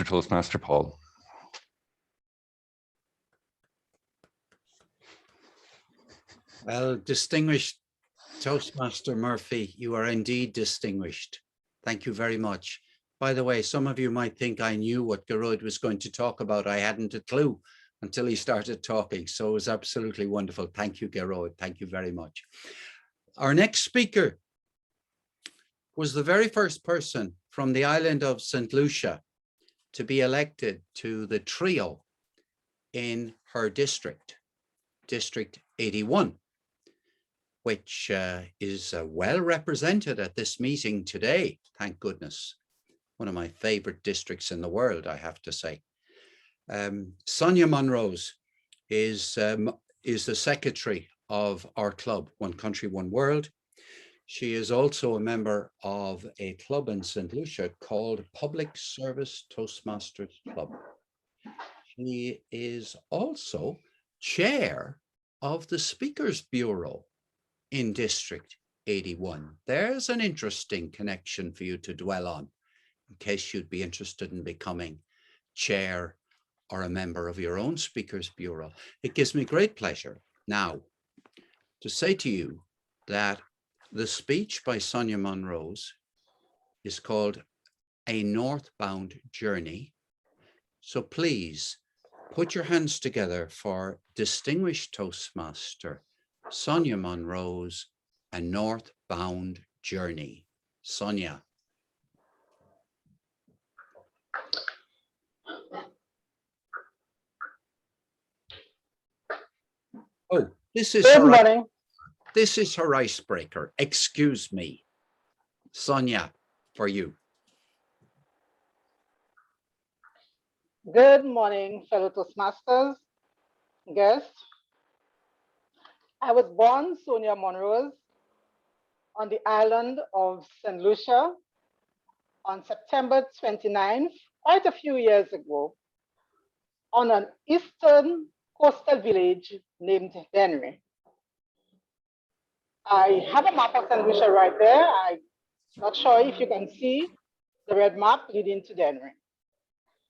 Toastmaster Paul. Well, distinguished Toastmaster Murphy, you are indeed distinguished. Thank you very much. By the way, some of you might think I knew what Gearóid was going to talk about. I hadn't a clue until he started talking. So it was absolutely wonderful. Thank you, Gearóid. Thank you very much. Our next speaker was the very first person from the island of St. Lucia to be elected to the trio in her district, District 81, which is well represented at this meeting today, thank goodness. One of my favorite districts in the world, I have to say. Sonia Monrose is the secretary of our club, One Country, One World. She is also a member of a club in St. Lucia called Public Service Toastmasters Club. She is also chair of the Speakers Bureau in District 81. There's an interesting connection for you to dwell on in case you'd be interested in becoming chair or a member of your own Speakers Bureau, it gives me great pleasure now to say to you that the speech by Sonia Monrose is called A Northbound Journey. So please put your hands together for distinguished Toastmaster Sonia Monrose, A Northbound Journey. Sonia. Oh, this is Good her, morning. this is her icebreaker. Excuse me. Sonia, for you. Good morning, fellow Toastmasters, guests. I was born Sonia Monrose on the island of St. Lucia on September 29th, quite a few years ago, on an eastern coastal village named Dennery. I have a map of St. Lucia right there. I'm not sure if you can see the red map leading to Dennery.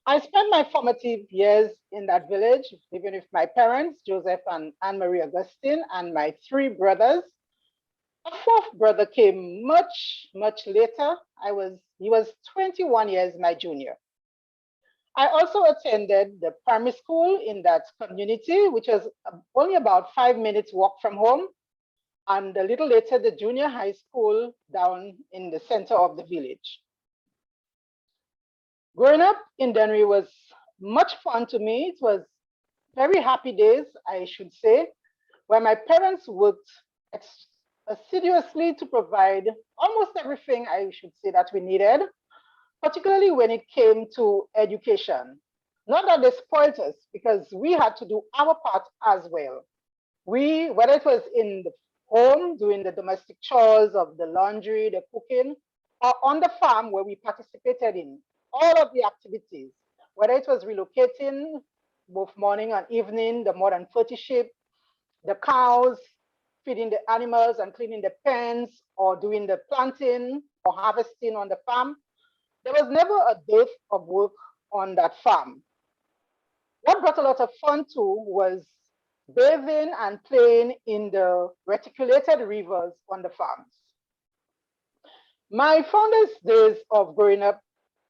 I spent my formative years in that village, living with my parents, Joseph and Anne-Marie Augustine, and my three brothers. A fourth brother came much, much later. He was 21 years my junior. I also attended the primary school in that community, which was only about 5 minutes walk from home. And a little later, the junior high school down in the center of the village. Growing up in Dennery was much fun to me. It was very happy days, I should say, where my parents worked assiduously to provide almost everything, I should say, that we needed, particularly when it came to education. Not that they spoiled us, because we had to do our part as well. Whether it was in the home, doing the domestic chores of the laundry, the cooking, or on the farm where we participated in all of the activities, whether it was relocating both morning and evening, the more than 30 sheep, the cows, feeding the animals and cleaning the pens, or doing the planting or harvesting on the farm. There was never a dearth of work on that farm. What brought a lot of fun too was bathing and playing in the reticulated rivers on the farms. My fondest days of growing up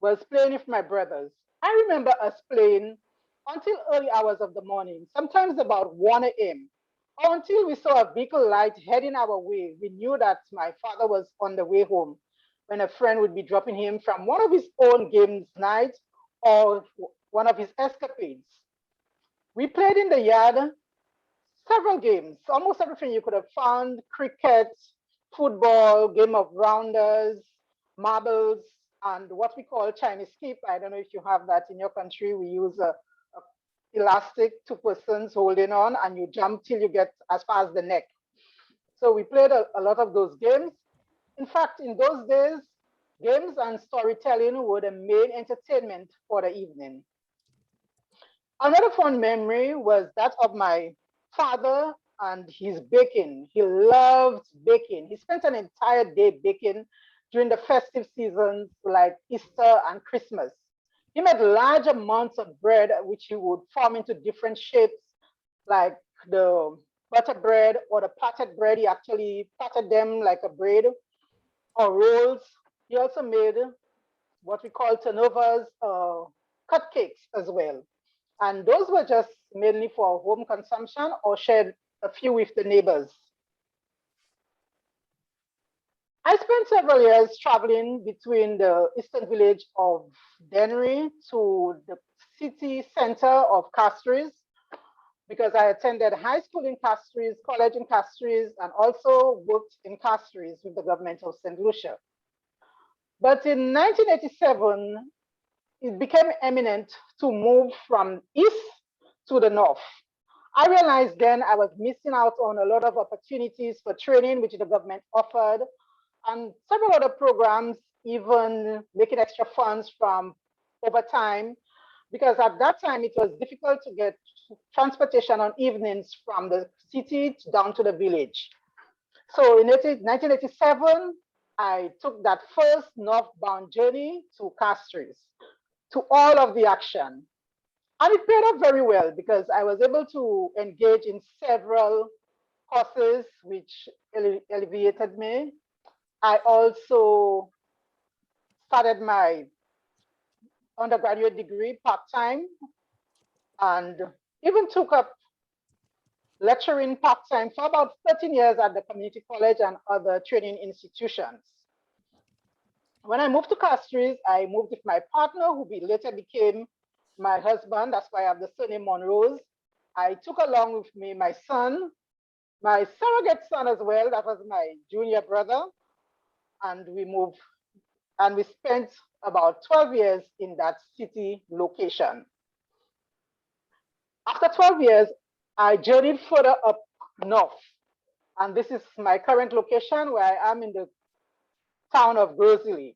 was playing with my brothers. I remember us playing until early hours of the morning, sometimes about 1 a.m. Until we saw a vehicle light heading our way. We knew that my father was on the way home when a friend would be dropping him from one of his own games night or one of his escapades. We played in the yard several games, almost everything you could have found: cricket, football, game of rounders, marbles, and what we call Chinese skip. I don't know if you have that in your country. We use a elastic, two persons holding on, and you jump till you get as far as the neck. So we played a lot of those games. In fact, in those days, games and storytelling were the main entertainment for the evening. Another fond memory was that of my father and his baking. He loved baking. He spent an entire day baking during the festive seasons like Easter and Christmas. He made large amounts of bread, which he would form into different shapes, like the butter bread or the patted bread. He actually patted them like a bread, or rolls. He also made what we call turnovers, cupcakes as well. And those were just mainly for home consumption or shared a few with the neighbors. I spent several years traveling between the eastern village of Dennery to the city center of Castries, because I attended high school in Castries, college in Castries, and also worked in Castries with the government of St. Lucia. But in 1987, it became eminent to move from east to the north. I realized then I was missing out on a lot of opportunities for training, which the government offered, and several other programs, even making extra funds from overtime, because at that time it was difficult to get transportation on evenings from the city down to the village. So in 1987, I took that first northbound journey to Castries, to all of the action. And it paid off very well because I was able to engage in several courses which alleviated me. I also started my undergraduate degree part-time and even took up lecturing part-time for about 13 years at the community college and other training institutions. When I moved to Castries, I moved with my partner, who later became my husband. That's why I have the surname Monrose. I took along with me my son, my surrogate son as well. That was my junior brother. And we moved and we spent about 12 years in that city location. After 12 years, I journeyed further up north. And this is my current location where I am in the town of Grosley.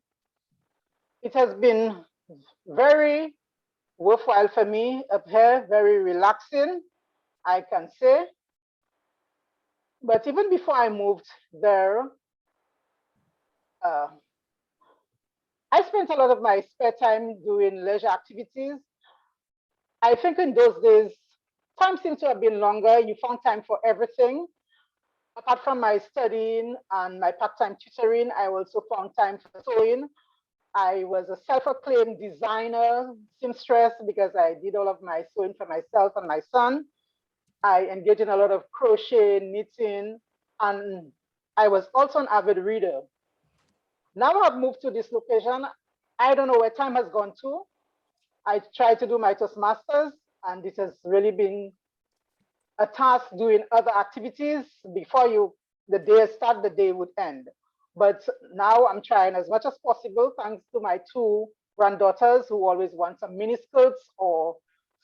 It has been very worthwhile for me up here, very relaxing, I can say. But even before I moved there, I spent a lot of my spare time doing leisure activities. I think in those days, time seemed to have been longer. You found time for everything. Apart from my studying and my part-time tutoring, I also found time for sewing. I was a self-acclaimed designer, seamstress, because I did all of my sewing for myself and my son. I engaged in a lot of crochet, knitting, and I was also an avid reader. Now I've moved to this location. I don't know where time has gone to. I tried to do my Toastmasters, and it has really been a task doing other activities before the day starts, the day would end. But now I'm trying as much as possible, thanks to my two granddaughters who always want some mini skirts or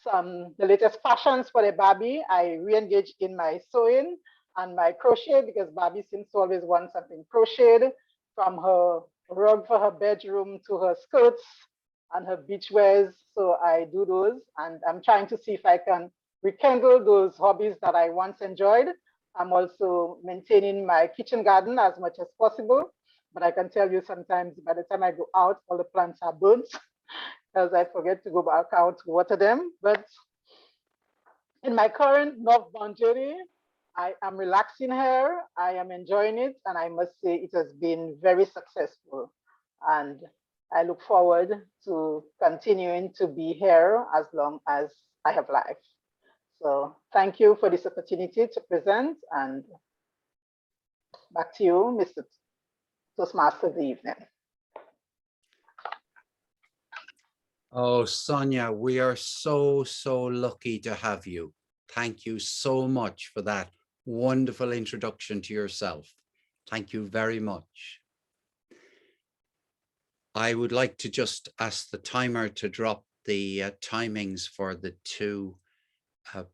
the latest fashions for their Barbie. I re-engage in my sewing and my crochet because Barbie seems to always want something crocheted, from her rug for her bedroom to her skirts and her beach wears. So I do those, and I'm trying to see if I can rekindle those hobbies that I once enjoyed. I'm also maintaining my kitchen garden as much as possible, but I can tell you sometimes by the time I go out, all the plants are burnt because I forget to go back out to water them. But in my current northbound journey, I am relaxing here, I am enjoying it, and I must say it has been very successful. And I look forward to continuing to be here as long as I have life. So thank you for this opportunity to present, and back to you, Mr. Toastmaster of the evening. Oh, Sonia, we are so lucky to have you. Thank you so much for that wonderful introduction to yourself. Thank you very much. I would like to just ask the timer to drop the timings for the two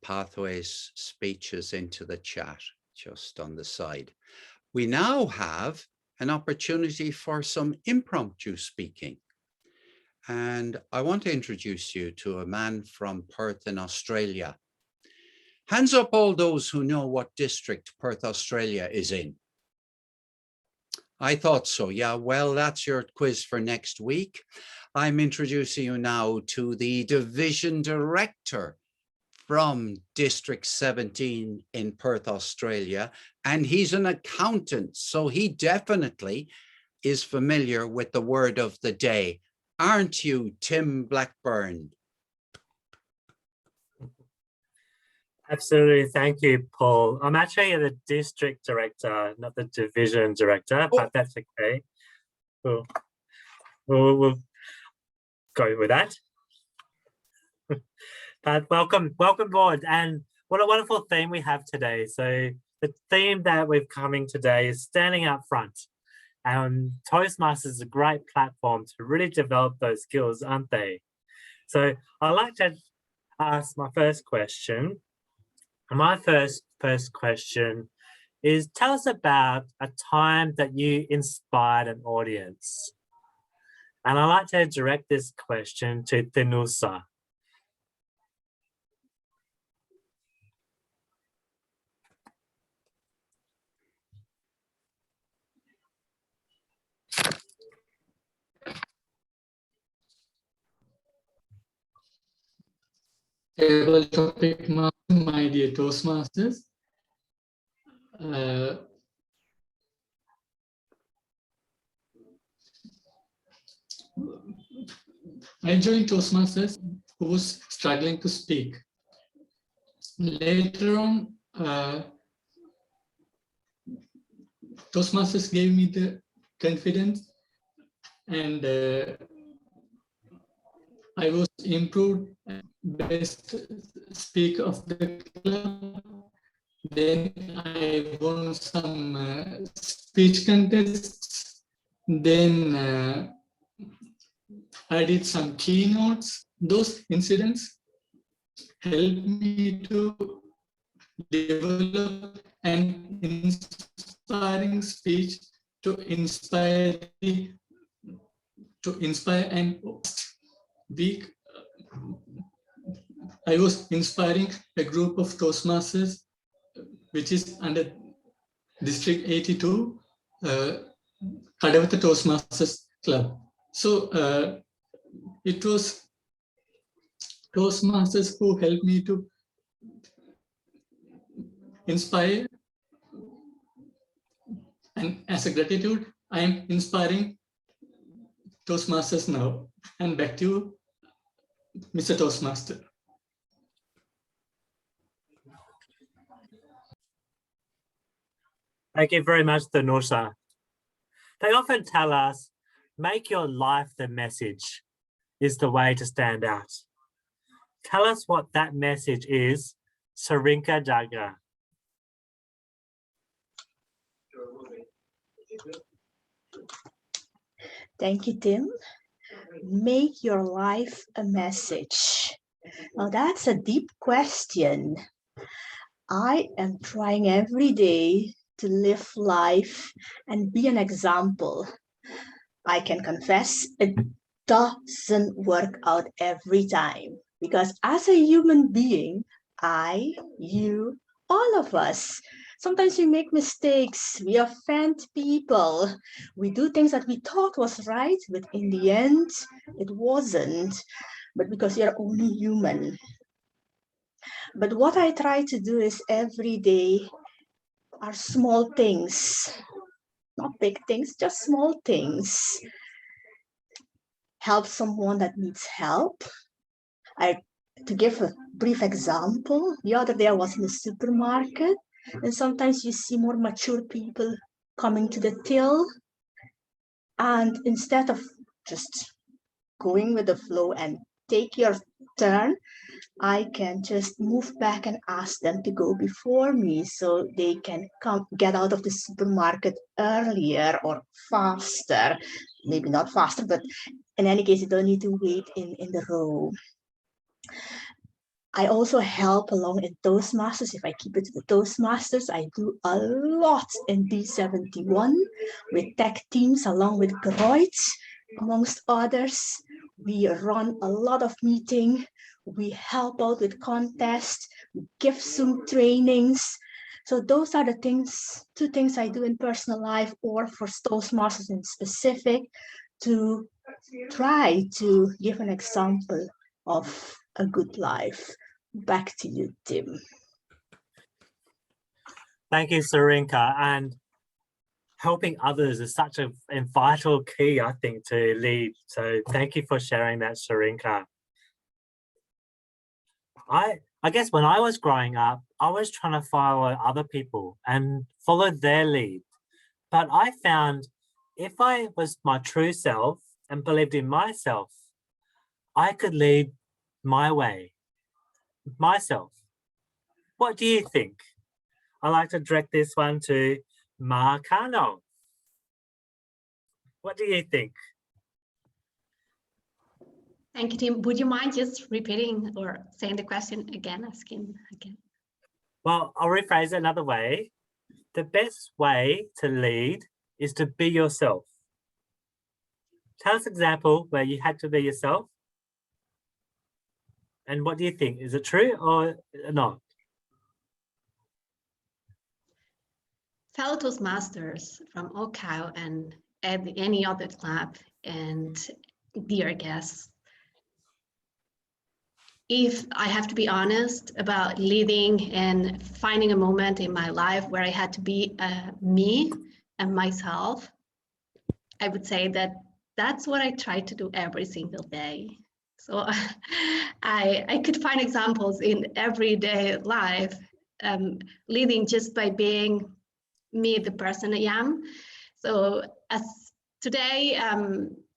Pathways speeches into the chat, just on the side. We now have an opportunity for some impromptu speaking. And I want to introduce you to a man from Perth in Australia. Hands up all those who know what district Perth, Australia is in. I thought so, yeah, well, that's your quiz for next week. I'm introducing you now to the division director from District 17 in Perth, Australia, and he's an accountant, so he definitely is familiar with the word of the day. Aren't you, Tim Blackburn? Absolutely. Thank you, Paul. I'm actually the district director, not the division director, but that's okay. We'll go with that. But welcome board, and what a wonderful theme we have today. So the theme that we're coming today is standing up front. Toastmasters is a great platform to really develop those skills, aren't they? So I'd like to ask my first question. My first question is, tell us about a time that you inspired an audience. And I'd like to direct this question to Thenusa. able topic, my dear Toastmasters. I joined Toastmasters who was struggling to speak. Later on, Toastmasters gave me the confidence, and I was improved best speaker of the club. Then I won some speech contests. Then I did some keynotes. Those incidents helped me to develop an inspiring speech to inspire and week. I was inspiring a group of Toastmasters, which is under District 82, Kadawatha Toastmasters Club. So it was Toastmasters who helped me to inspire, and as a gratitude, I am inspiring Toastmasters now. And back to you, Mr. Toastmaster. Thank you very much, Danusa. They often tell us, make your life the message is the way to stand out. Tell us what that message is, Sarinka Jaga. Thank you, Tim. Make your life a message. Now that's a deep question. I am trying every day to live life and be an example. I can confess it doesn't work out every time, because as a human being, I, you, all of us, sometimes we make mistakes, we offend people, we do things that we thought was right, but in the end, it wasn't, but because you're only human. But what I try to do is every day are small things, not big things, just small things. Help someone that needs help. To give a brief example, the other day I was in the supermarket, and sometimes you see more mature people coming to the till, and instead of just going with the flow and take your turn, I can just move back and ask them to go before me so they can get out of the supermarket earlier or faster. Maybe not faster, but in any case, you don't need to wait in the row. I also help along in Toastmasters. If I keep it to the Toastmasters, I do a lot in D71 with tech teams along with Groit, amongst others. We run a lot of meetings. We help out with contests, we give some trainings. So those are the things, two things I do in personal life or for Toastmasters in specific to try to give an example of a good life. Back to you, Tim. Thank you, Sarinka. And helping others is such a vital key, I think, to lead. So thank you for sharing that, Sarinka. I guess when I was growing up, I was trying to follow other people and follow their lead. But I found if I was my true self and believed in myself, I could lead my way, myself. What do you think? I'd like to direct this one to Marcano. What do you think? Thank you, Tim. Would you mind just repeating or saying the question again, asking again? Well, I'll rephrase it another way. The best way to lead is to be yourself. Tell us an example where you had to be yourself. And what do you think? Is it true or not? Fellow Toastmasters from OCAO and any other club and dear guests. if I have to be honest about leading and finding a moment in my life where I had to be me and myself, I would say that that's what I try to do every single day. So I could find examples in everyday life, leading just by being me, the person I am. So as today,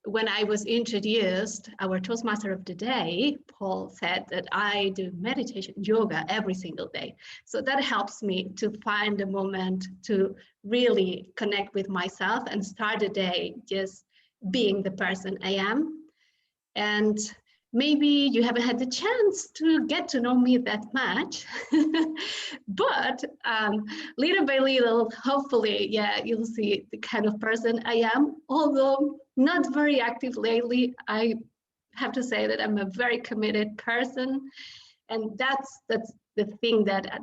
when I was introduced, our Toastmaster of the day, Paul, said that I do meditation, yoga every single day. So that helps me to find a moment to really connect with myself and start the day just being the person I am. And maybe you haven't had the chance to get to know me that much, but little by little, hopefully, yeah, you'll see the kind of person I am. Although not very active lately, I have to say that I'm a very committed person, and that's the thing that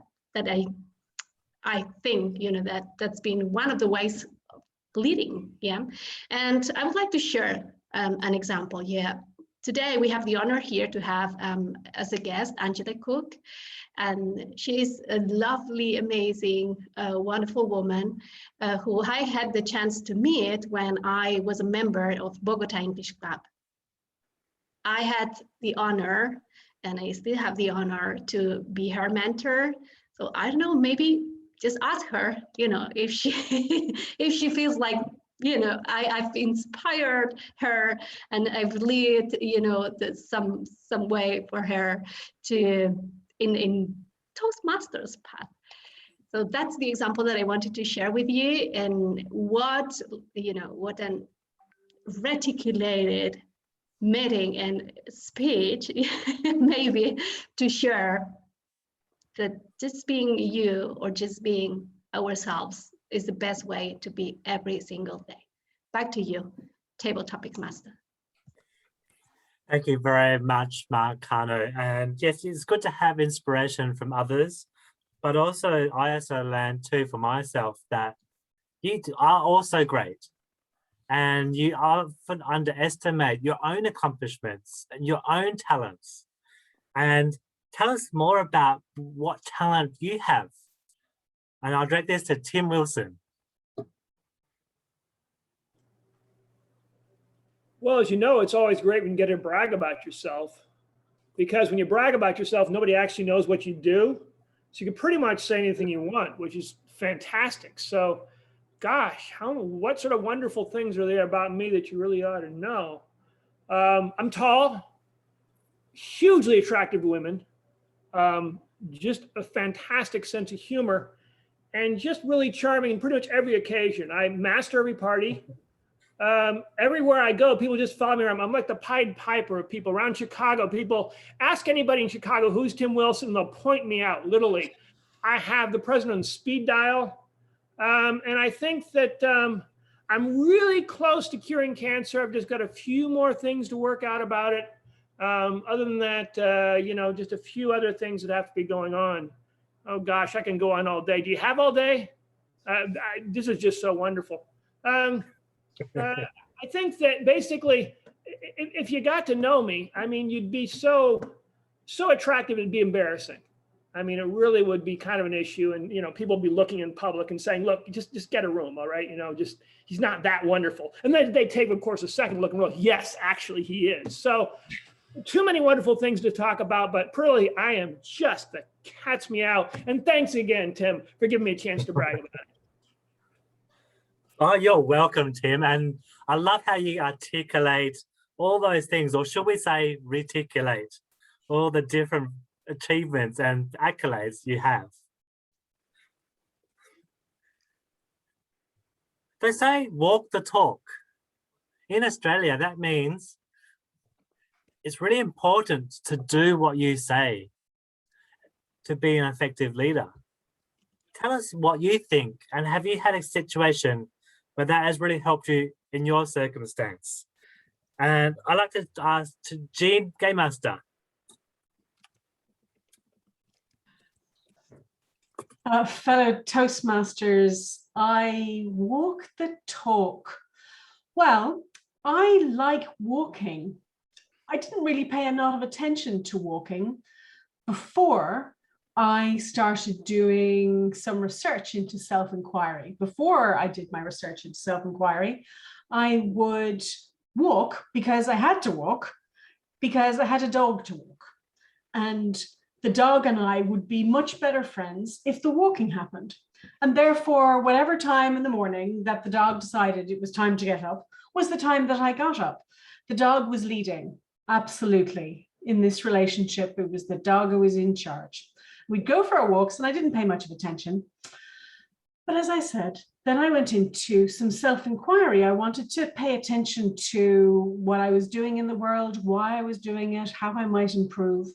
I think, you know, that's been one of the ways of leading, yeah. And I would like to share an example, yeah. Today, we have the honor here to have as a guest, Angela Cook, and she's a lovely, amazing, wonderful woman who I had the chance to meet when I was a member of Bogota English Club. I had the honor, and I still have the honor, to be her mentor. So I don't know, maybe just ask her, you know, if she if she feels like, you know, I've inspired her and I've led, you know, some way for her to in Toastmasters path. So that's the example that I wanted to share with you, and what, you know, what an reticulated meeting and speech maybe to share that just being you or just being ourselves is the best way to be every single day. Back to you, Table Topics Master. Thank you very much, Mark Cano. And yes, it's good to have inspiration from others, but also I also learned too for myself that you are also great, and you often underestimate your own accomplishments and your own talents. And tell us more about what talent you have. And I'll direct this to Tim Wilson. Well, as you know, it's always great when you get to brag about yourself, because when you brag about yourself, nobody actually knows what you do. So you can pretty much say anything you want, which is fantastic. So, gosh, what sort of wonderful things are there about me that you really ought to know? I'm tall, hugely attractive to women, just a fantastic sense of humor, and just really charming in pretty much every occasion. I master every party. Everywhere I go, people just follow me around. I'm like the Pied Piper of people around Chicago. People ask anybody in Chicago, who's Tim Wilson? And they'll point me out, literally. I have the president on speed dial. And I think that I'm really close to curing cancer. I've just got a few more things to work out about it. Other than that, you know, just a few other things that have to be going on. Oh gosh, I can go on all day. Do you have all day? This is just so wonderful. I think that basically, if you got to know me, I mean, you'd be so attractive, it'd be embarrassing. I mean, it really would be kind of an issue, and you know, people would be looking in public and saying, "Look, just get a room, all right? You know, just he's not that wonderful." And then they take, of course, a second look and go, "Yes, actually, he is." So, too many wonderful things to talk about, but really, I am just the cat's meow. And thanks again, Tim, for giving me a chance to brag about it. Oh, you're welcome, Tim. And I love how you articulate all those things, or should we say reticulate, all the different achievements and accolades you have. They say walk the talk. In Australia, that means it's really important to do what you say to be an effective leader. Tell us what you think, and have you had a situation where that has really helped you in your circumstance? And I'd like to ask to Jean Gamemaster. Fellow Toastmasters, I walk the talk. Well, I like walking. I didn't really pay a lot of attention to walking before I started doing some research into self-inquiry. Before I did my research into self-inquiry, I would walk because I had to walk, because I had a dog to walk. And the dog and I would be much better friends if the walking happened. And therefore, whatever time in the morning that the dog decided it was time to get up was the time that I got up. The dog was leading, absolutely. In this relationship, it was the dog who was in charge. We'd go for our walks and I didn't pay much of attention. But as I said, then I went into some self-inquiry. I wanted to pay attention to what I was doing in the world, why I was doing it, how I might improve.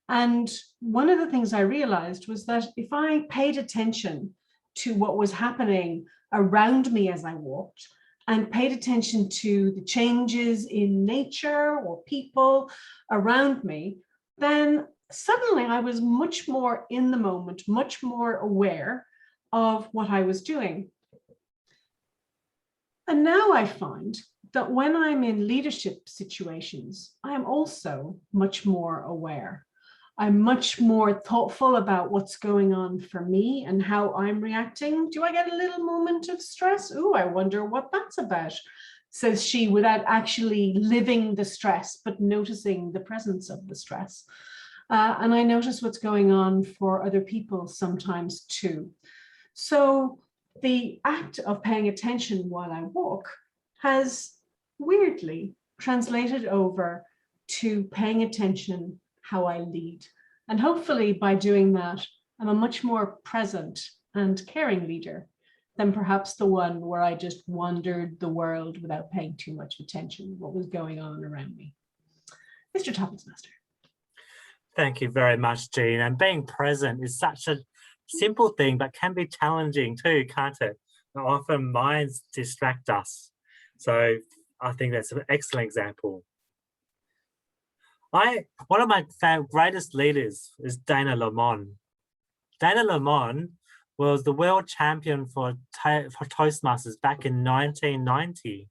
And one of the things I realized was that if I paid attention to what was happening around me as I walked, and paid attention to the changes in nature or people around me, then suddenly I was much more in the moment, much more aware of what I was doing. And now I find that when I'm in leadership situations, I am also much more aware. I'm much more thoughtful about what's going on for me and how I'm reacting. Do I get a little moment of stress? Oh, I wonder what that's about, says she, without actually living the stress, but noticing the presence of the stress. And I notice what's going on for other people sometimes too. So the act of paying attention while I walk has weirdly translated over to paying attention how I lead. And hopefully by doing that, I'm a much more present and caring leader than perhaps the one where I just wandered the world without paying too much attention to what was going on around me. Mr. Topicsmaster. Thank you very much, Jean. And being present is such a simple thing, but can be challenging too, can't it? Often minds distract us. So I think that's an excellent example. One of my greatest leaders is Dana Lemon. Dana Lemon was the world champion for Toastmasters back in 1990.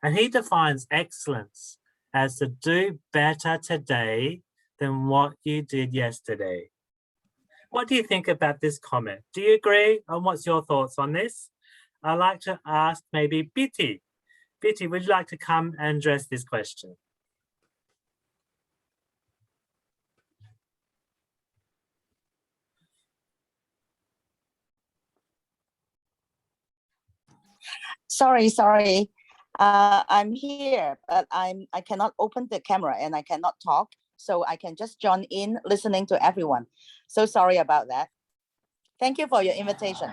And he defines excellence as to do better today than what you did yesterday. What do you think about this comment? Do you agree? And what's your thoughts on this? I'd like to ask maybe Biti. Biti, would you like to come and address this question? Sorry. I'm here, but I cannot open the camera and I cannot talk. So I can just join in listening to everyone. So sorry about that. Thank you for your invitation.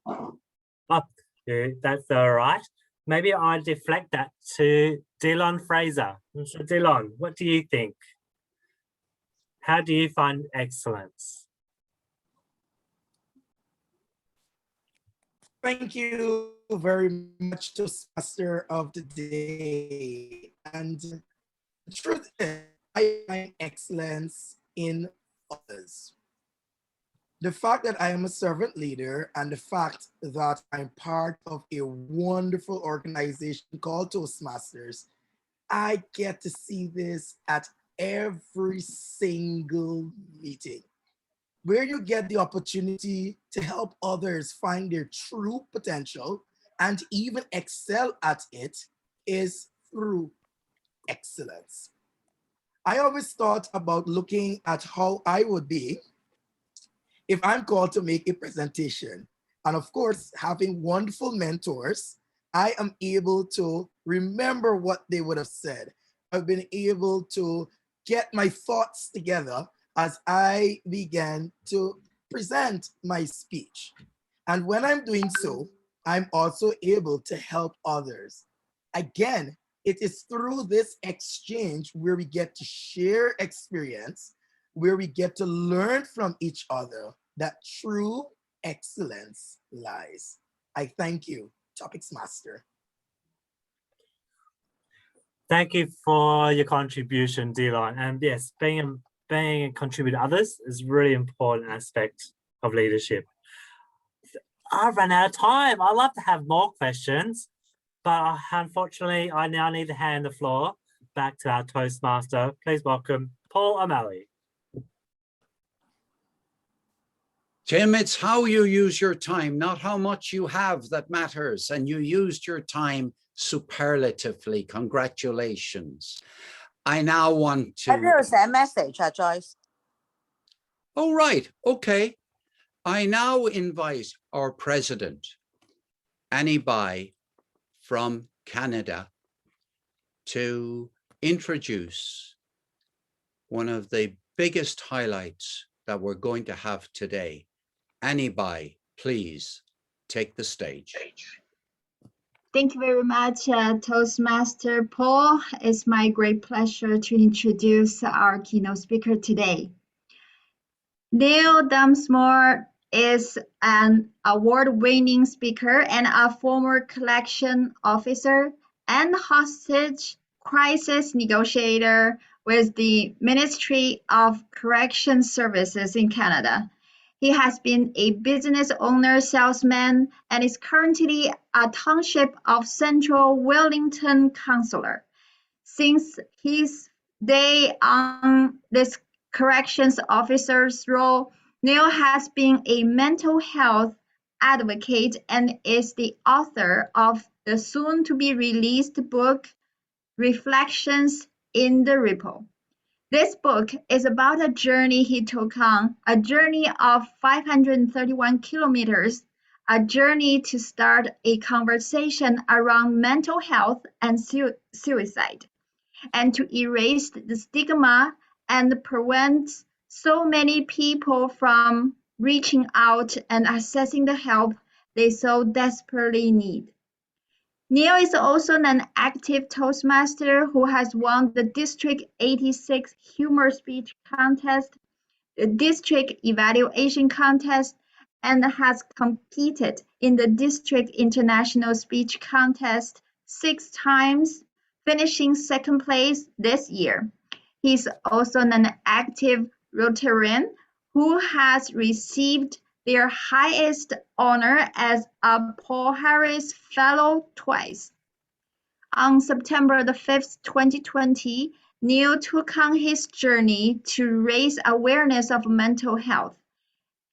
Oh, yeah, that's all right. Maybe I'll deflect that to Dylan Fraser. So Dylan, what do you think? How do you find excellence? Thank you very much, Toastmaster of the Day. And the truth is, I find excellence in others. The fact that I am a servant leader and the fact that I'm part of a wonderful organization called Toastmasters, I get to see this at every single meeting, where you get the opportunity to help others find their true potential and even excel at it is through excellence. I always thought about looking at how I would be if I'm called to make a presentation. And of course, having wonderful mentors, I am able to remember what they would have said. I've been able to get my thoughts together as I began to present my speech. And when I'm doing so, I'm also able to help others. Again, it is through this exchange where we get to share experience, where we get to learn from each other that true excellence lies. I thank you, Topicsmaster. Thank you for your contribution, Dylan. And yes, being a contributor to others is a really important aspect of leadership. I've run out of time. I'd love to have more questions, but unfortunately, I now need to hand the floor back to our Toastmaster. Please welcome Paul O'Malley. Tim, it's how you use your time, not how much you have, that matters. And you used your time superlatively. Congratulations. I now want to... There's a message, Joyce. Oh, right. Okay. I now invite our president, Annie Bai from Canada, to introduce one of the biggest highlights that we're going to have today. Annie Bai, please take the stage. Thank you very much, Toastmaster Paul. It's my great pleasure to introduce our keynote speaker today. Neil Dunsmore is an award-winning speaker and a former collection officer and hostage crisis negotiator with the Ministry of Corrections Services in Canada. He has been a business owner, salesman, and is currently a Township of Central Wellington councillor. Since his day on this corrections officer's role, Neil has been a mental health advocate and is the author of the soon-to-be-released book, Reflections in the Ripple. This book is about a journey he took on, a journey of 531 kilometers, a journey to start a conversation around mental health and suicide, and to erase the stigma and prevent so many people from reaching out and accessing the help they so desperately need. Neil is also an active Toastmaster who has won the District 86 Humor Speech Contest, the District Evaluation Contest, and has competed in the District International Speech Contest 6 times, finishing 2nd place this year. He's also an active Rotarian who has received their highest honor as a Paul Harris Fellow twice. On September the 5th, 2020, Neil took on his journey to raise awareness of mental health.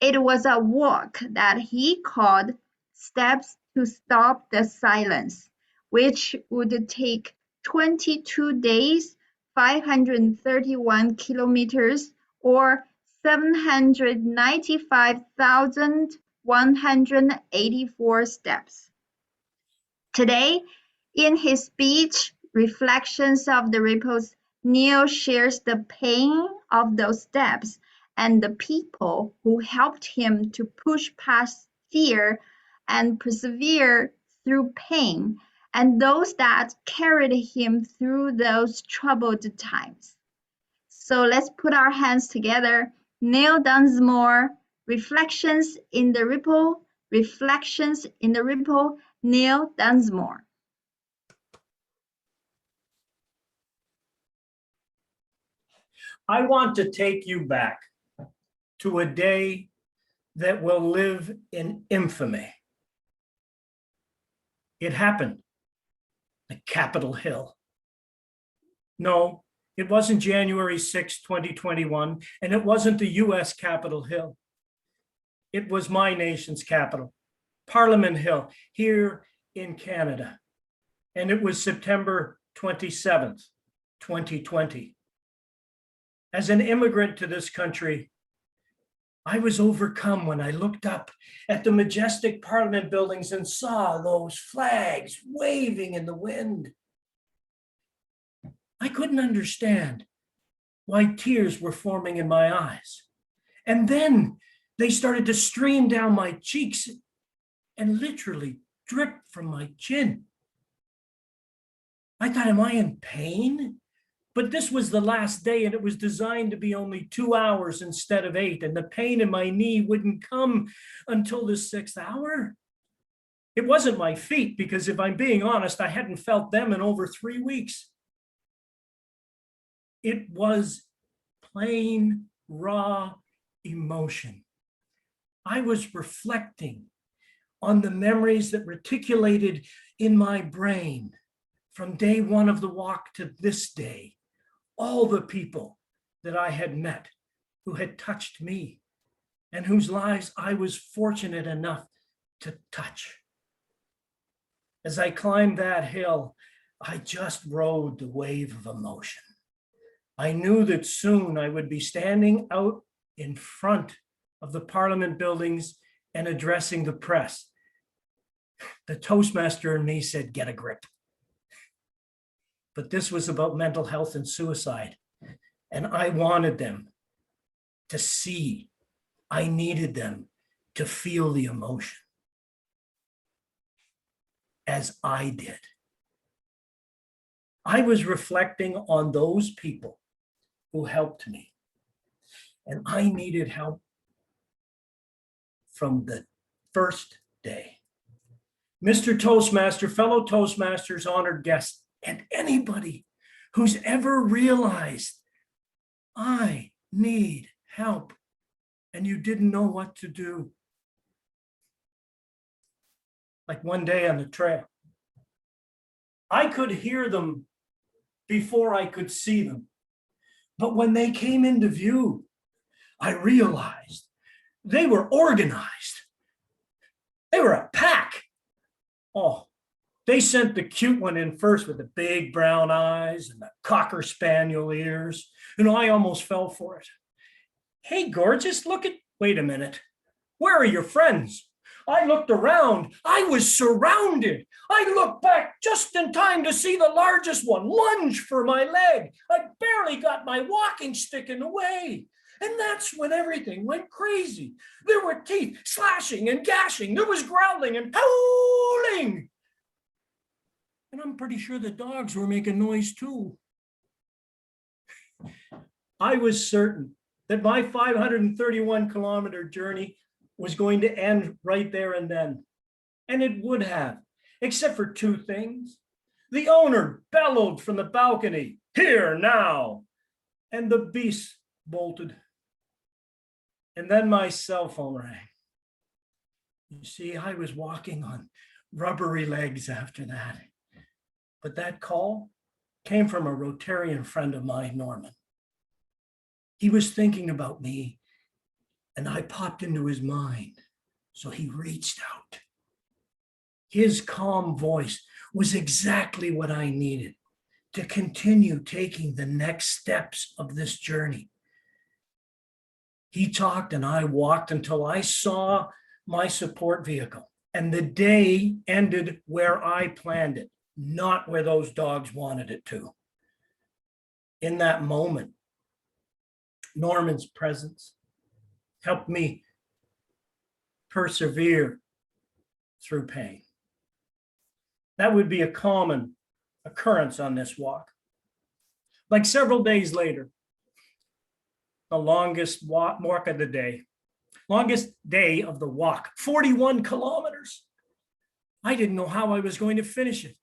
It was a walk that he called Steps to Stop the Silence, which would take 22 days, 531 kilometers, or 795,184 steps. Today, in his speech, Reflections of the Ripples, Neil shares the pain of those steps and the people who helped him to push past fear and persevere through pain, and those that carried him through those troubled times. So let's put our hands together. Neil Dunsmore, Reflections in the Ripple, Reflections in the Ripple, Neil Dunsmore. I want to take you back to a day that will live in infamy. It happened at Capitol Hill. No, it wasn't January 6, 2021, and it wasn't the US Capitol Hill. It was my nation's capital, Parliament Hill, here in Canada. And it was September 27th, 2020. As an immigrant to this country, I was overcome when I looked up at the majestic Parliament buildings and saw those flags waving in the wind. I couldn't understand why tears were forming in my eyes. And then they started to stream down my cheeks and literally drip from my chin. I thought, am I in pain? But this was the last day and it was designed to be only 2 hours instead of 8. And the pain in my knee wouldn't come until the 6th hour. It wasn't my feet, because if I'm being honest, I hadn't felt them in over 3 weeks. It was plain, raw emotion. I was reflecting on the memories that reticulated in my brain From day one of the walk to this day, all the people that I had met who had touched me and whose lives I was fortunate enough to touch. As I climbed that hill, I just rode the wave of emotion. I knew that soon I would be standing out in front of the Parliament buildings and addressing the press. The Toastmaster in me said, get a grip. But this was about mental health and suicide. And I wanted them to see. I needed them to feel the emotion as I did. I was reflecting on those people who helped me. And I needed help from the first day. Mr. Toastmaster, fellow Toastmasters, honored guests, and anybody who's ever realized I need help and you didn't know what to do. Like one day on the trail, I could hear them before I could see them. But when they came into view, I realized they were organized. They were a pack. Oh, they sent the cute one in first with the big brown eyes and the Cocker Spaniel ears. And I almost fell for it. Hey, gorgeous, look at, wait a minute. Where are your friends? I looked around. I was surrounded. I looked back just in time to see the largest one lunge for my leg. I barely got my walking stick in the way. And that's when everything went crazy. There were teeth slashing and gashing. There was growling and howling. And I'm pretty sure the dogs were making noise too. I was certain that my 531-kilometer journey was going to end right there and then. And it would have, except for two things. The owner bellowed from the balcony, "Here now!" And the beast bolted. And then my cell phone rang. You see, I was walking on rubbery legs after that. But that call came from a Rotarian friend of mine, Norman. He was thinking about me, and I popped into his mind, so he reached out. His calm voice was exactly what I needed to continue taking the next steps of this journey. He talked and I walked until I saw my support vehicle, and the day ended where I planned it, not where those dogs wanted it to. In that moment, Norman's presence helped me persevere through pain. That would be a common occurrence on this walk. Like several days later, the longest walk of the day, longest day of the walk, 41 kilometers. I didn't know how I was going to finish it.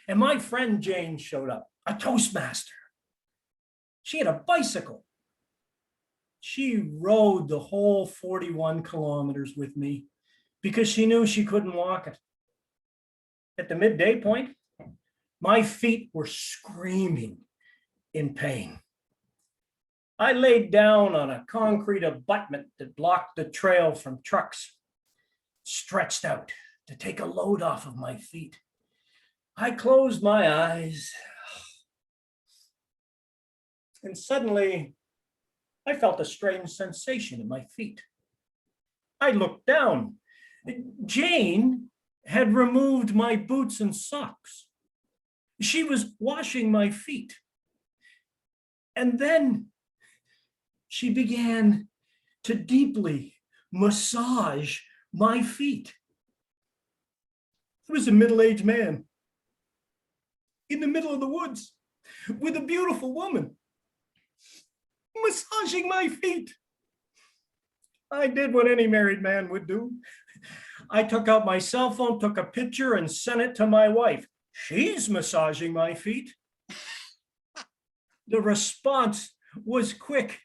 And my friend Jane showed up, a Toastmaster. She had a bicycle. She rode the whole 41 kilometers with me because she knew she couldn't walk it. At the midday point, my feet were screaming in pain. I laid down on a concrete abutment that blocked the trail from trucks, stretched out to take a load off of my feet. I closed my eyes, and suddenly I felt a strange sensation in my feet. I looked down. Jane had removed my boots and socks. She was washing my feet. And then she began to deeply massage my feet. It was a middle-aged man in the middle of the woods with a beautiful woman massaging my feet. I did what any married man would do. I took out my cell phone, took a picture, and sent it to my wife. She's massaging my feet. The response was quick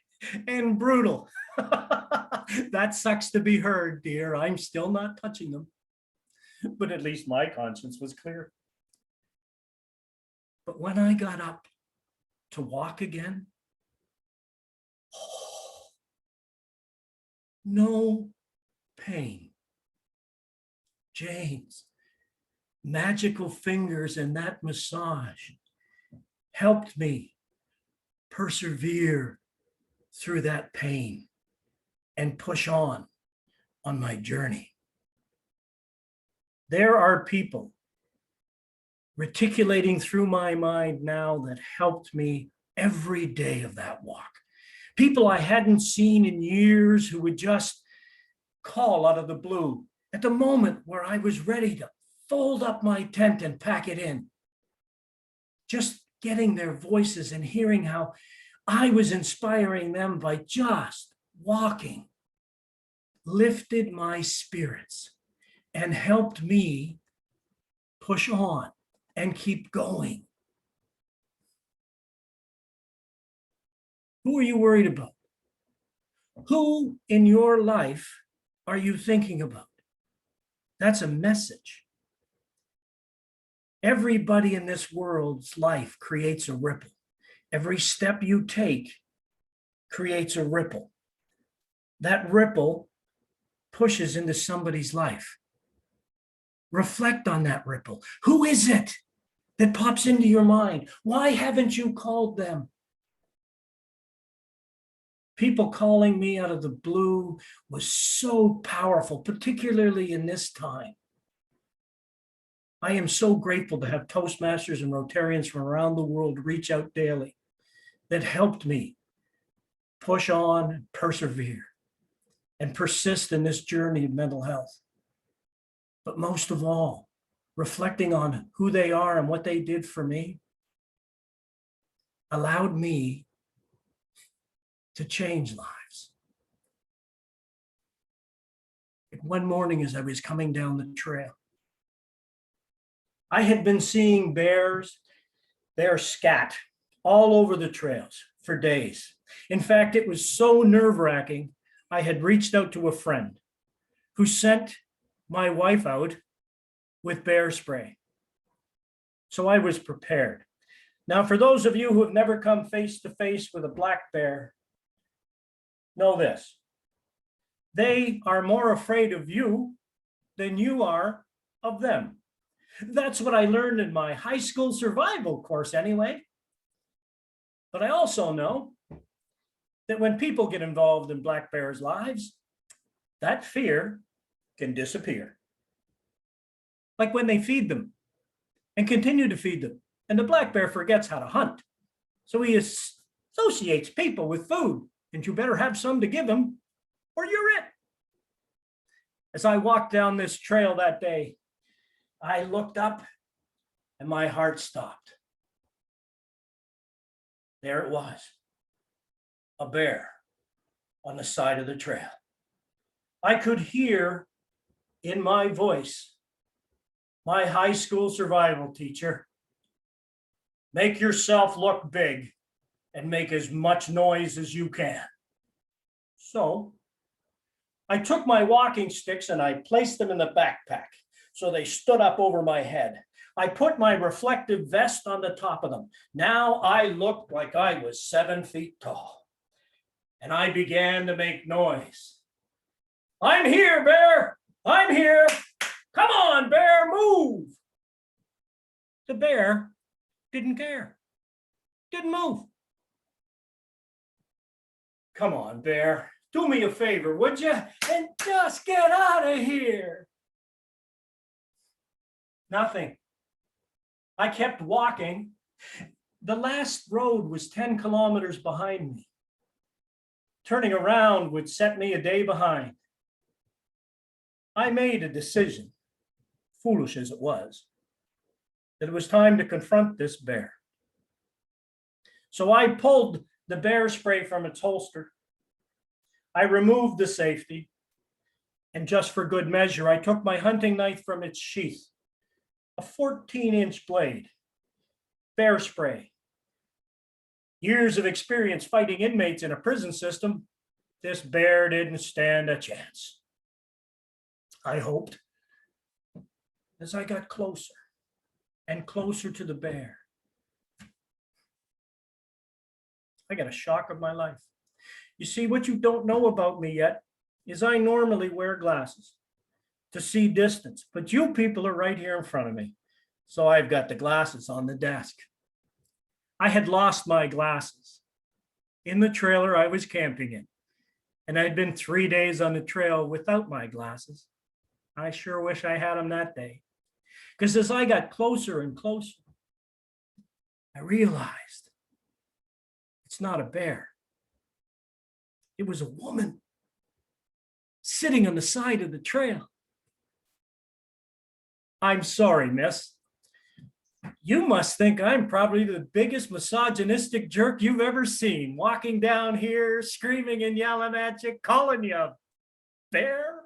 and brutal. That sucks to be heard, dear. I'm still not touching them. But at least my conscience was clear. But when I got up to walk again, no pain. Jane's magical fingers and that massage helped me persevere through that pain and push on my journey. There are people reticulating through my mind now that helped me every day of that walk. People I hadn't seen in years who would just call out of the blue at the moment where I was ready to fold up my tent and pack it in. Just getting their voices and hearing how I was inspiring them by just walking lifted my spirits and helped me push on and keep going. Who are you worried about? Who in your life are you thinking about? That's a message. Everybody in this world's life creates a ripple. Every step you take creates a ripple. That ripple pushes into somebody's life. Reflect on that ripple. Who is it that pops into your mind? Why haven't you called them? People calling me out of the blue was so powerful, particularly in this time. I am so grateful to have Toastmasters and Rotarians from around the world reach out daily that helped me push on, persevere, and persist in this journey of mental health. But most of all, reflecting on who they are and what they did for me allowed me to change lives. One morning as I was coming down the trail, I had been seeing bears, their scat, all over the trails for days. In fact, it was so nerve-wracking, I had reached out to a friend who sent my wife out with bear spray. So I was prepared. Now, for those of you who have never come face to face with a black bear, know this: they are more afraid of you than you are of them. That's what I learned in my high school survival course anyway. But I also know that when people get involved in black bears' lives, that fear can disappear. Like when they feed them and continue to feed them, and the black bear forgets how to hunt. So he associates people with food, and you better have some to give him or you're it. As I walked down this trail that day, I looked up and my heart stopped. There it was, a bear on the side of the trail. I could hear in my voice my high school survival teacher: make yourself look big and make as much noise as you can. So I took my walking sticks and I placed them in the backpack so they stood up over my head. I put my reflective vest on the top of them. Now I looked like I was 7 feet tall. And I began to make noise. I'm here, bear. I'm here. Come on, bear, move. The bear didn't care. Didn't move. Come on, bear. Do me a favor, would you? And just get out of here. Nothing. I kept walking. The last road was 10 kilometers behind me. Turning around would set me a day behind. I made a decision, foolish as it was, that it was time to confront this bear. So I pulled the bear spray from its holster. I removed the safety, and just for good measure, I took my hunting knife from its sheath, a 14-inch blade, bear spray. Years of experience fighting inmates in a prison system, this bear didn't stand a chance. I hoped. As I got closer and closer to the bear, I got a shock of my life. You see, what you don't know about me yet is I normally wear glasses to see distance, but you people are right here in front of me. So I've got the glasses on the desk. I had lost my glasses in the trailer I was camping in, and I'd been 3 days on the trail without my glasses. I sure wish I had them that day, because as I got closer and closer, I realized it's not a bear. It was a woman sitting on the side of the trail. I'm sorry, miss. You must think I'm probably the biggest misogynistic jerk you've ever seen, walking down here, screaming and yelling at you, calling you a bear.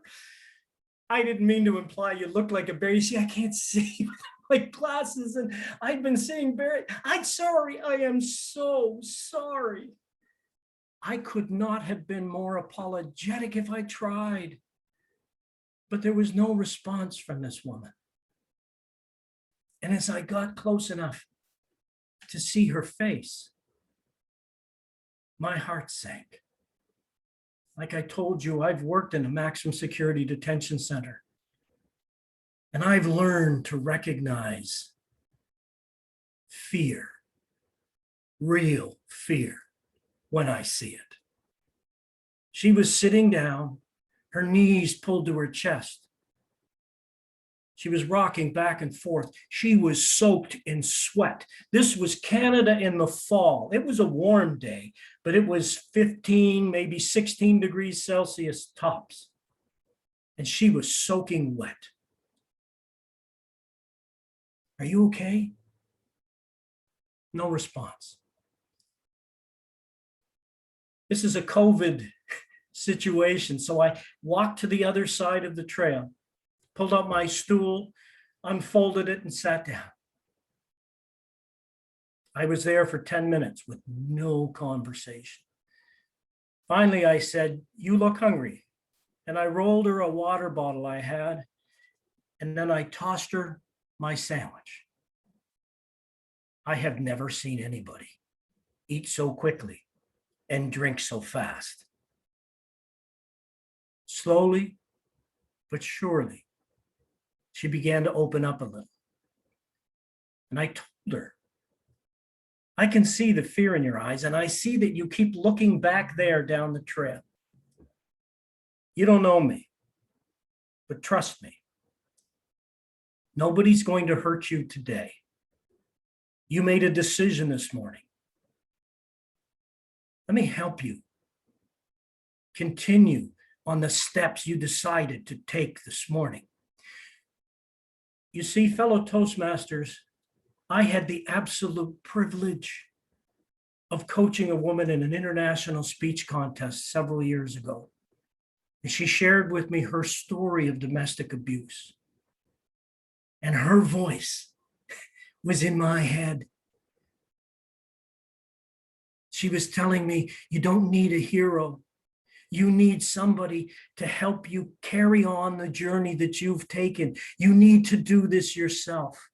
I didn't mean to imply you look like a bear. You see, I can't see with my glasses, and I've been seeing bear. I'm sorry. I am so sorry. I could not have been more apologetic if I tried, but there was no response from this woman. And as I got close enough to see her face, my heart sank. Like I told you, I've worked in a maximum security detention center, and I've learned to recognize fear, real fear, when I see it. She was sitting down, her knees pulled to her chest. She was rocking back and forth. She was soaked in sweat. This was Canada in the fall. It was a warm day, but it was 15, maybe 16 degrees Celsius tops. And she was soaking wet. Are you okay? No response. This is a COVID situation. So I walked to the other side of the trail, pulled up my stool, unfolded it, and sat down. I was there for 10 minutes with no conversation. Finally, I said, "You look hungry." And I rolled her a water bottle I had, and then I tossed her my sandwich. I have never seen anybody eat so quickly and drink so fast. Slowly, but surely, she began to open up a little. And I told her, "I can see the fear in your eyes, and I see that you keep looking back there down the trail. You don't know me, but trust me, nobody's going to hurt you today. You made a decision this morning. Let me help you continue on the steps you decided to take this morning." You see, fellow Toastmasters, I had the absolute privilege of coaching a woman in an international speech contest several years ago. And she shared with me her story of domestic abuse. And her voice was in my head. She was telling me, "You don't need a hero. You need somebody to help you carry on the journey that you've taken. You need to do this yourself."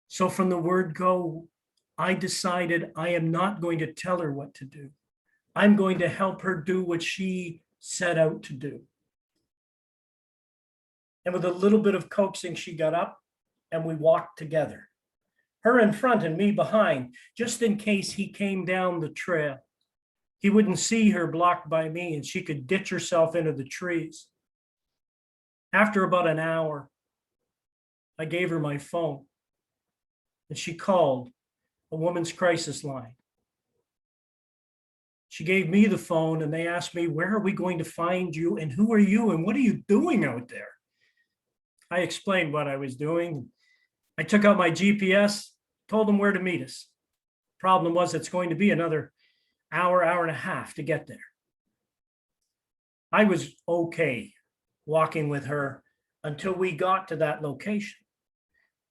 So from the word go, I decided I am not going to tell her what to do. I'm going to help her do what she set out to do. And with a little bit of coaxing, she got up and we walked together. Her in front and me behind, just in case he came down the trail. He wouldn't see her blocked by me and she could ditch herself into the trees. After about an hour, I gave her my phone and she called a women's crisis line. She gave me the phone and they asked me, "Where are we going to find you and who are you and what are you doing out there?" I explained what I was doing. I took out my GPS, told them where to meet us. Problem was, it's going to be another hour and a half to get there. I was okay walking with her until we got to that location,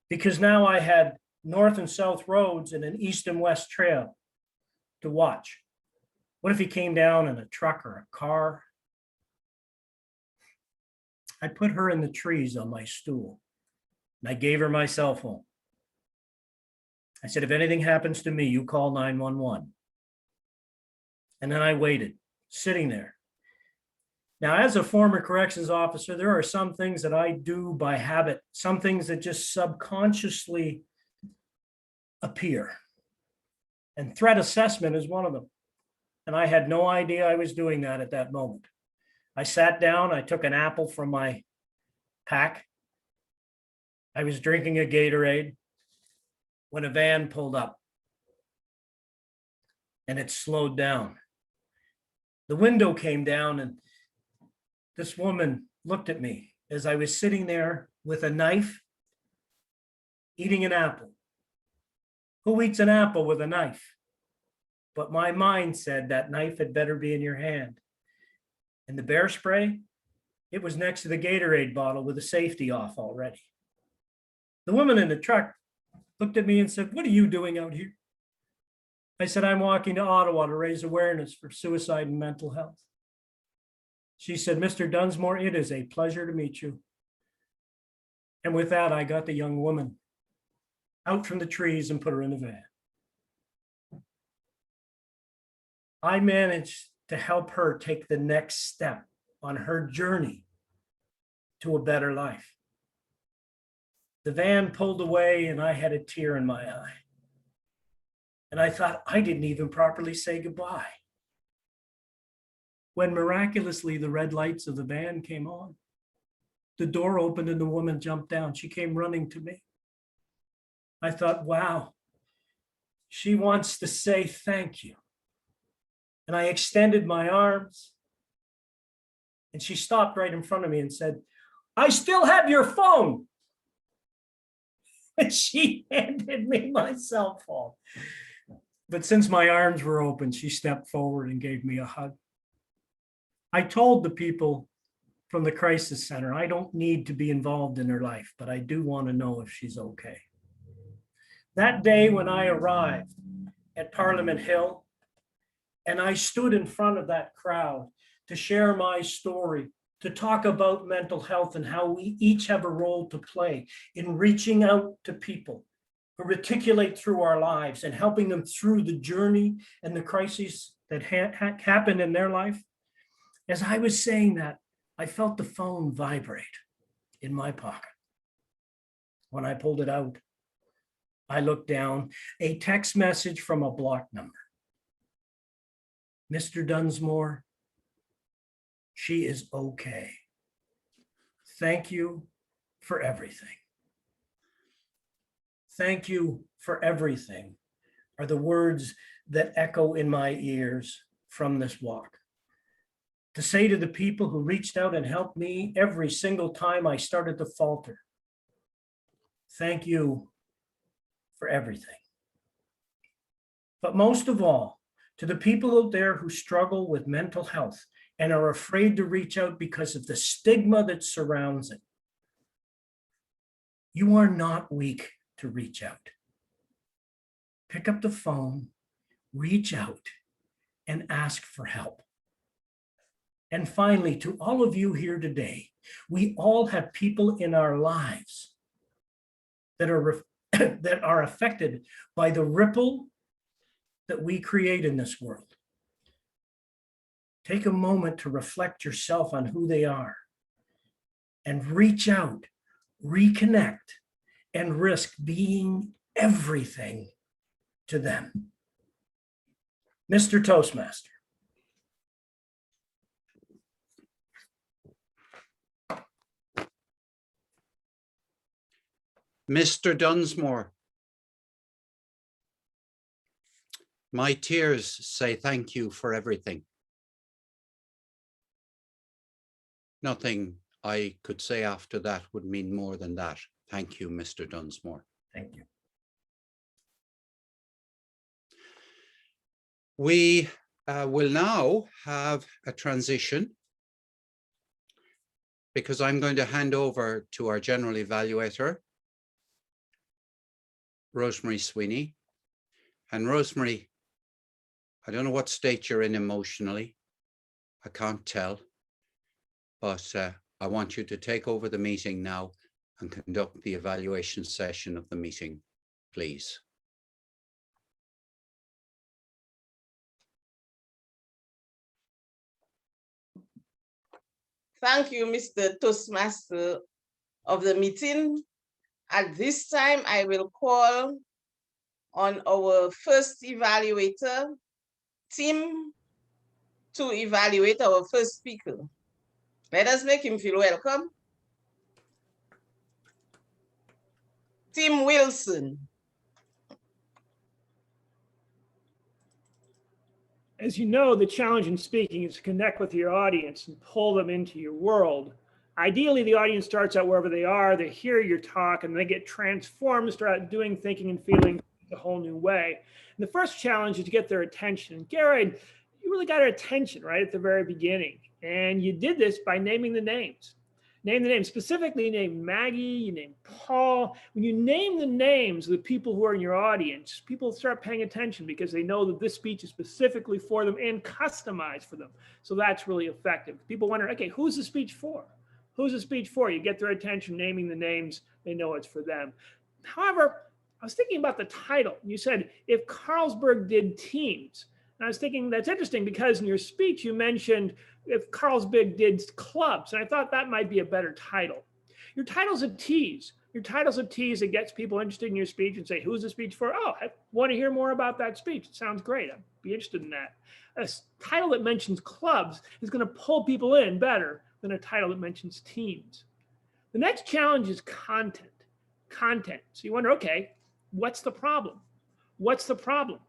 because now I had north and south roads and an east and west trail to watch. What if he came down in a truck or a car? I put her in the trees on my stool and I gave her my cell phone. I said, "If anything happens to me, you call 911. And then I waited, sitting there. Now, as a former corrections officer, there are some things that I do by habit, some things that just subconsciously appear. And threat assessment is one of them. And I had no idea I was doing that at that moment. I sat down, I took an apple from my pack. I was drinking a Gatorade when a van pulled up and it slowed down. The window came down and this woman looked at me as I was sitting there with a knife, eating an apple. Who eats an apple with a knife? But my mind said that knife had better be in your hand. And the bear spray, it was next to the Gatorade bottle with the safety off already. The woman in the truck looked at me and said, "What are you doing out here?" I said, "I'm walking to Ottawa to raise awareness for suicide and mental health." She said, "Mr. Dunsmore, it is a pleasure to meet you." And with that, I got the young woman out from the trees and put her in the van. I managed to help her take the next step on her journey to a better life. The van pulled away and I had a tear in my eye. And I thought I didn't even properly say goodbye. When miraculously the red lights of the van came on, the door opened and the woman jumped down. She came running to me. I thought, wow, she wants to say thank you. And I extended my arms and she stopped right in front of me and said, "I still have your phone." And she handed me my cell phone. But since my arms were open, she stepped forward and gave me a hug. I told the people from the crisis center, I don't need to be involved in her life, but I do want to know if she's okay. That day when I arrived at Parliament Hill, and I stood in front of that crowd to share my story, to talk about mental health and how we each have a role to play in reaching out to people who reticulate through our lives and helping them through the journey and the crises that happened in their life. As I was saying that, I felt the phone vibrate in my pocket. When I pulled it out, I looked down, a text message from a block number. "Mr. Dunsmore, she is okay. Thank you for everything." "Thank you for everything" are the words that echo in my ears from this walk. To say to the people who reached out and helped me every single time I started to falter, thank you for everything. But most of all, to the people out there who struggle with mental health and are afraid to reach out because of the stigma that surrounds it, you are not weak to reach out. Pick up the phone, reach out, and ask for help. And finally, to all of you here today, we all have people in our lives that are affected by the ripple that we create in this world. Take a moment to reflect yourself on who they are and reach out, reconnect, and risk being everything to them. Mr. Toastmaster. Mr. Dunsmore, my tears say thank you for everything. Nothing I could say after that would mean more than that. Thank you, Mr. Dunsmore. Thank you. We will now have a transition because I'm going to hand over to our general evaluator, Rosemary Sweeney. And Rosemary, I don't know what state you're in emotionally. I can't tell, but I want you to take over the meeting now and conduct the evaluation session of the meeting, please. Thank you, Mr. Toastmaster of the meeting. At this time, I will call on our first evaluator, Tim, to evaluate our first speaker. Let us make him feel welcome. Tim Wilson. As you know, the challenge in speaking is to connect with your audience and pull them into your world. Ideally, the audience starts out wherever they are, they hear your talk, and they get transformed, start doing, thinking, and feeling a whole new way. And the first challenge is to get their attention. Garrett, you really got our attention right at the very beginning. And you did this by naming the names. Name the names, specifically you named Maggie, you named Paul. When you name the names of the people who are in your audience, people start paying attention because they know that this speech is specifically for them and customized for them. So that's really effective. People wonder, okay, who's the speech for? Who's the speech for? You get their attention, naming the names, they know it's for them. However, I was thinking about the title. You said, if Carlsberg did teams. And I was thinking that's interesting because in your speech you mentioned if Carlsberg did clubs, and I thought that might be a better title. Your title's a tease. Your title's a tease that gets people interested in your speech and say, who's the speech for? Oh, I want to hear more about that speech. It sounds great. I'd be interested in that. A title that mentions clubs is going to pull people in better than a title that mentions teams. The next challenge is content. Content. So you wonder, okay, what's the problem? What's the problem?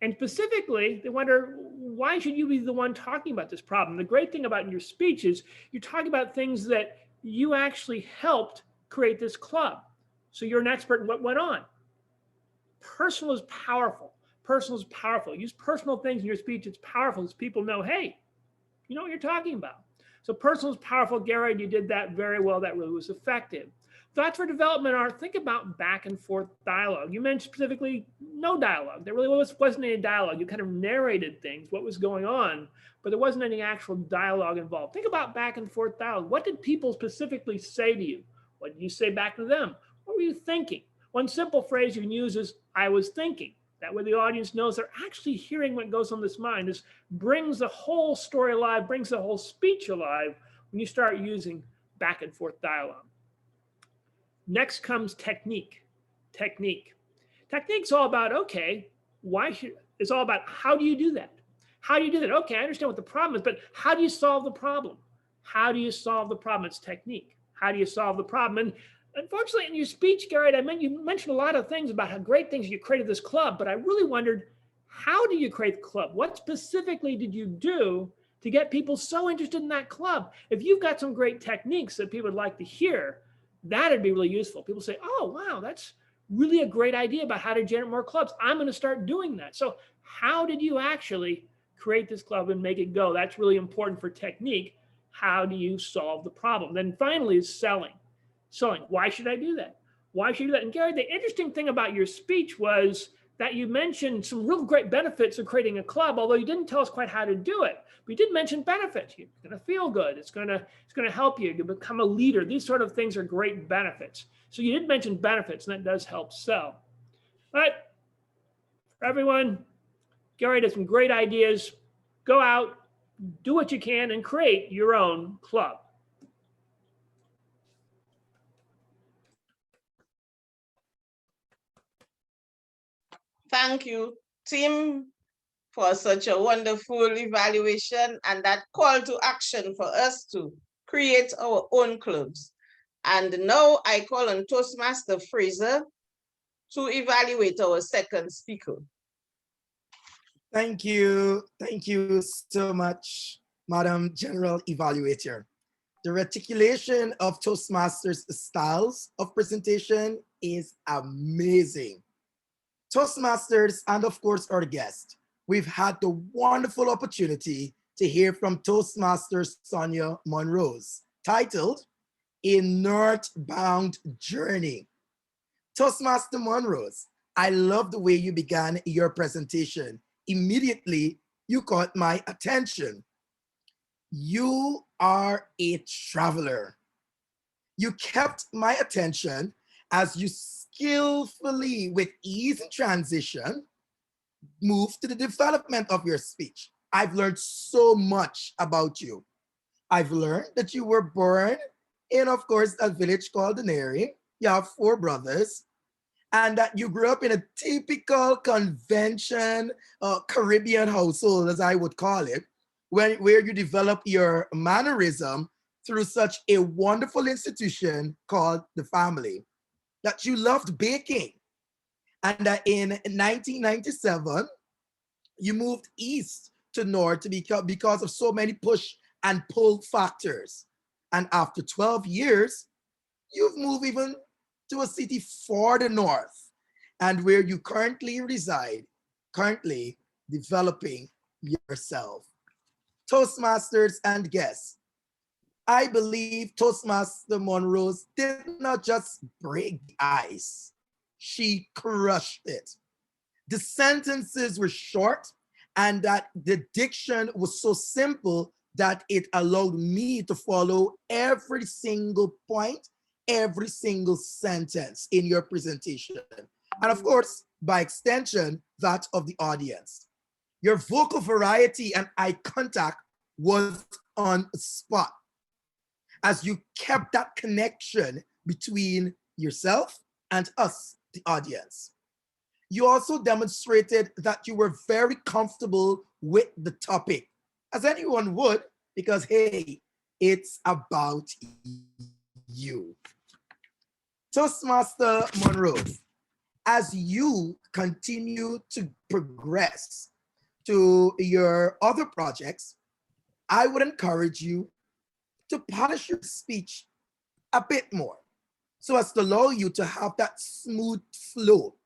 And specifically, they wonder, why should you be the one talking about this problem? The great thing about your speech is you're talking about things that you actually helped create this club. So you're an expert in what went on. Personal is powerful. Personal is powerful. Use personal things in your speech. It's powerful as people know, hey, you know what you're talking about. So personal is powerful. Gary, you did that very well. That really was effective. Thoughts for development are, think about back and forth dialogue. You mentioned specifically no dialogue. There really wasn't any dialogue. You kind of narrated things, what was going on, but there wasn't any actual dialogue involved. Think about back and forth dialogue. What did people specifically say to you? What did you say back to them? What were you thinking? One simple phrase you can use is, I was thinking. That way the audience knows they're actually hearing what goes on this mind. This brings the whole story alive, brings the whole speech alive when you start using back and forth dialogue. Next comes technique. Technique's all about, okay, it's all about how do you do that? How do you do that? Okay, I understand what the problem is, but how do you solve the problem? How do you solve the problem? It's technique. How do you solve the problem? And unfortunately, in your speech, Garrett, you mentioned a lot of things about how great things you created this club, but I really wondered, how do you create the club? What specifically did you do to get people so interested in that club? If you've got some great techniques that people would like to hear, that'd be really useful. People say, oh, wow, that's really a great idea about how to generate more clubs. I'm going to start doing that. So how did you actually create this club and make it go? That's really important for technique. How do you solve the problem? Then finally is selling. Selling. Why should I do that? Why should you do that? And Gary, the interesting thing about your speech was that you mentioned some real great benefits of creating a club, although you didn't tell us quite how to do it. But you did mention benefits. You're going to feel good. It's going to help you to become a leader. These sort of things are great benefits. So you did mention benefits, and that does help sell. But for everyone, Gary has some great ideas. Go out, do what you can, and create your own club. Thank you, Tim, for such a wonderful evaluation and that call to action for us to create our own clubs. And now I call on Toastmaster Fraser to evaluate our second speaker. Thank you. Thank you so much, Madam General Evaluator. The reticulation of Toastmasters' styles of presentation is amazing. Toastmasters, and of course our guest, we've had the wonderful opportunity to hear from Toastmasters Sonia Monrose, titled A Northbound Journey. Toastmaster Monrose, I love the way you began your presentation. Immediately, you caught my attention. You are a traveler. You kept my attention as you skillfully, with ease and transition, move to the development of your speech. I've learned so much about you. I've learned that you were born in, of course, a village called Deneri. You have 4 brothers, and that you grew up in a typical convention Caribbean household, as I would call it, where you develop your mannerism through such a wonderful institution called the family. That you loved baking, and that in 1997, you moved east to north because of so many push and pull factors. And after 12 years, you've moved even to a city far the north, and where you currently reside, currently developing yourself. Toastmasters and guests, I believe Toastmaster Monrose did not just break the ice, she crushed it. The sentences were short, and that the diction was so simple that it allowed me to follow every single point, every single sentence in your presentation. And of course, by extension, that of the audience. Your vocal variety and eye contact was on spot, as you kept that connection between yourself and us, the audience. You also demonstrated that you were very comfortable with the topic, as anyone would, because hey, it's about you. Toastmaster Monrose, as you continue to progress to your other projects, I would encourage you to polish your speech a bit more, so as to allow you to have that smooth flow.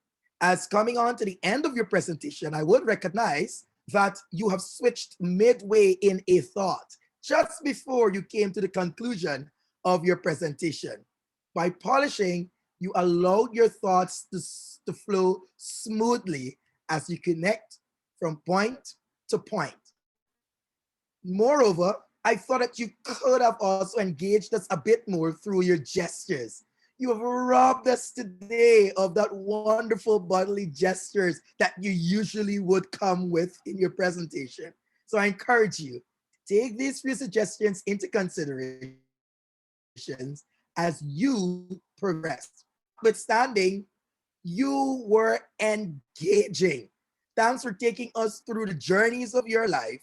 As coming on to the end of your presentation, I would recognize that you have switched midway in a thought, just before you came to the conclusion of your presentation. By polishing, you allowed your thoughts to flow smoothly as you connect from point to point. Moreover, I thought that you could have also engaged us a bit more through your gestures. You have robbed us today of that wonderful bodily gestures that you usually would come with in your presentation. So I encourage you, take these few suggestions into consideration as you progress. Notwithstanding, you were engaging. Thanks for taking us through the journeys of your life.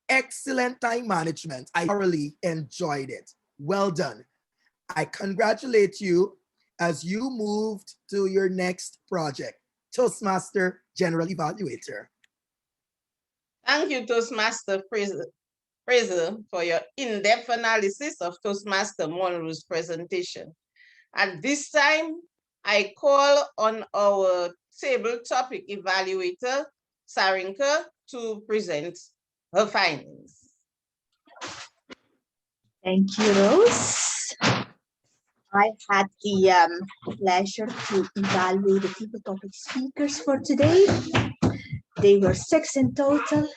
Excellent time management. I thoroughly enjoyed it. Well done. I congratulate you as you moved to your next project. Toastmaster General Evaluator. Thank you, Toastmaster Fraser, for your in-depth analysis of Toastmaster Monroe's presentation. At this time, I call on our table topic evaluator, Sarinka, to present her findings. Thank you, Rose. I had the pleasure to evaluate the table topic speakers for today. They were 6 in total.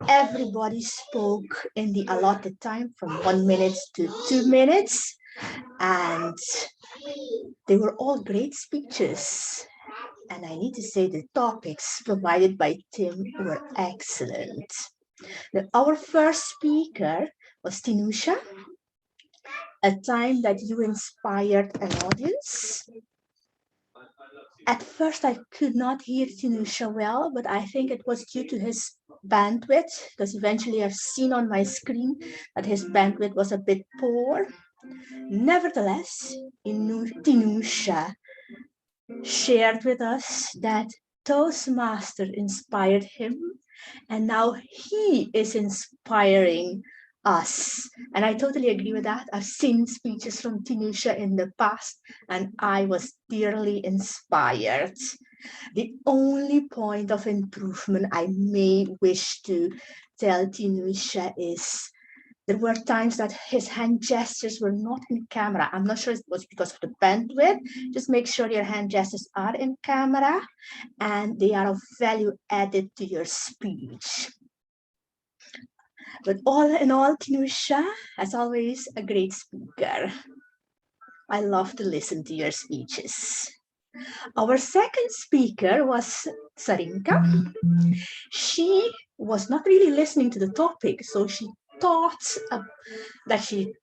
Everybody spoke in the allotted time from 1 minute to 2 minutes. And they were all great speeches. And I need to say the topics provided by Tim were excellent. Our first speaker was Tinusha, a time that you inspired an audience. At first, I could not hear Tinusha well, but I think it was due to his bandwidth, because eventually I've seen on my screen that his bandwidth was a bit poor. Nevertheless, Tinusha shared with us that Toastmaster inspired him, and now he is inspiring us. And I totally agree with that. I've seen speeches from Tinusha in the past, and I was dearly inspired. The only point of improvement I may wish to tell Tinusha is there were times that his hand gestures were not in camera. I'm not sure it was because of the bandwidth. Just make sure your hand gestures are in camera and they are of value added to your speech. But all in all, Tinusha, as always, a great speaker. I love to listen to your speeches. Our second speaker was Sarinka. She was not really listening to the topic, so she thought that she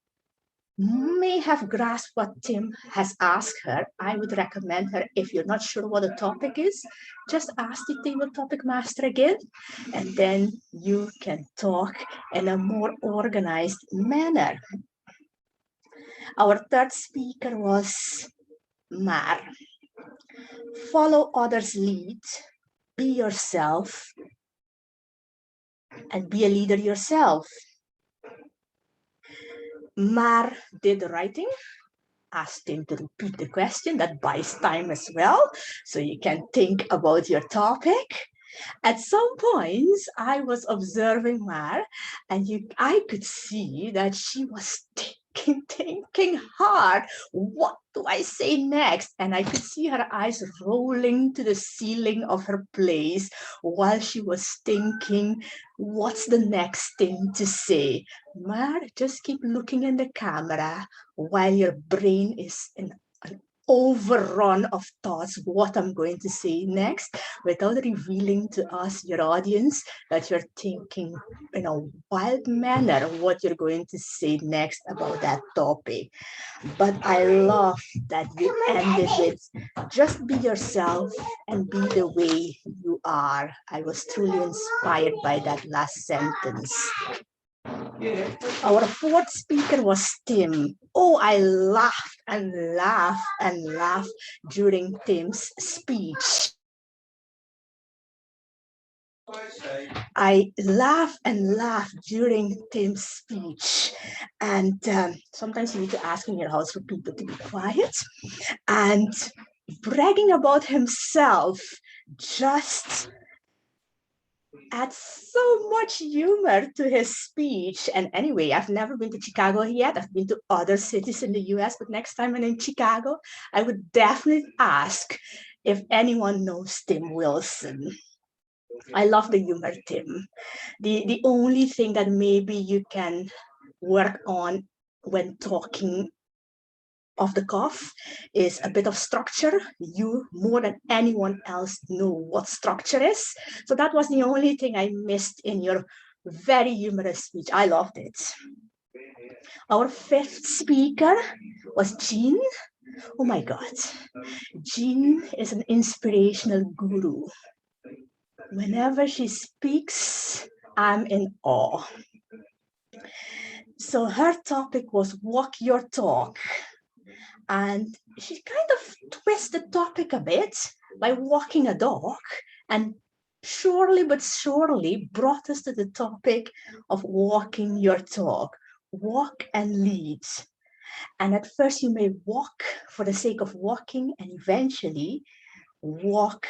may have grasped what Tim has asked her, I would recommend her, if you're not sure what the topic is, just ask the table topic master again, and then you can talk in a more organized manner. Our third speaker was Mar. Follow others' lead, be yourself, and be a leader yourself. Mar did the writing, asked him to repeat the question. That buys time as well, so you can think about your topic. At some points, I was observing Mar, and I could see that she was thinking hard. What do I say next? And I could see her eyes rolling to the ceiling of her place while she was thinking, what's the next thing to say? Mar, just keep looking in the camera while your brain is in an overrun of thoughts, what I'm going to say next, without revealing to us, your audience, that you're thinking in a wild manner what you're going to say next about that topic. But I love that you ended with just be yourself and be the way you are. I was truly inspired by that last sentence. Our fourth speaker was Tim. Oh, I laughed and laughed and laughed during Tim's speech. I laughed and laughed during Tim's speech. And sometimes you need to ask in your house for people to be quiet. And bragging about himself just adds so much humor to his speech. And anyway, I've never been to Chicago yet. I've been to other cities in the US, but next time I'm in Chicago, I would definitely ask if anyone knows Tim Wilson. I love the humor, Tim. The only thing that maybe you can work on when talking off the cuff is a bit of structure. You more than anyone else know what structure is. So that was the only thing I missed in your very humorous speech. I loved it. Our fifth speaker was Jean. Oh my God. Jean is an inspirational guru. Whenever she speaks, I'm in awe. So her topic was walk your talk. And she kind of twisted the topic a bit by walking a dog, and surely but surely brought us to the topic of walking your talk. Walk and lead. And at first you may walk for the sake of walking, and eventually walk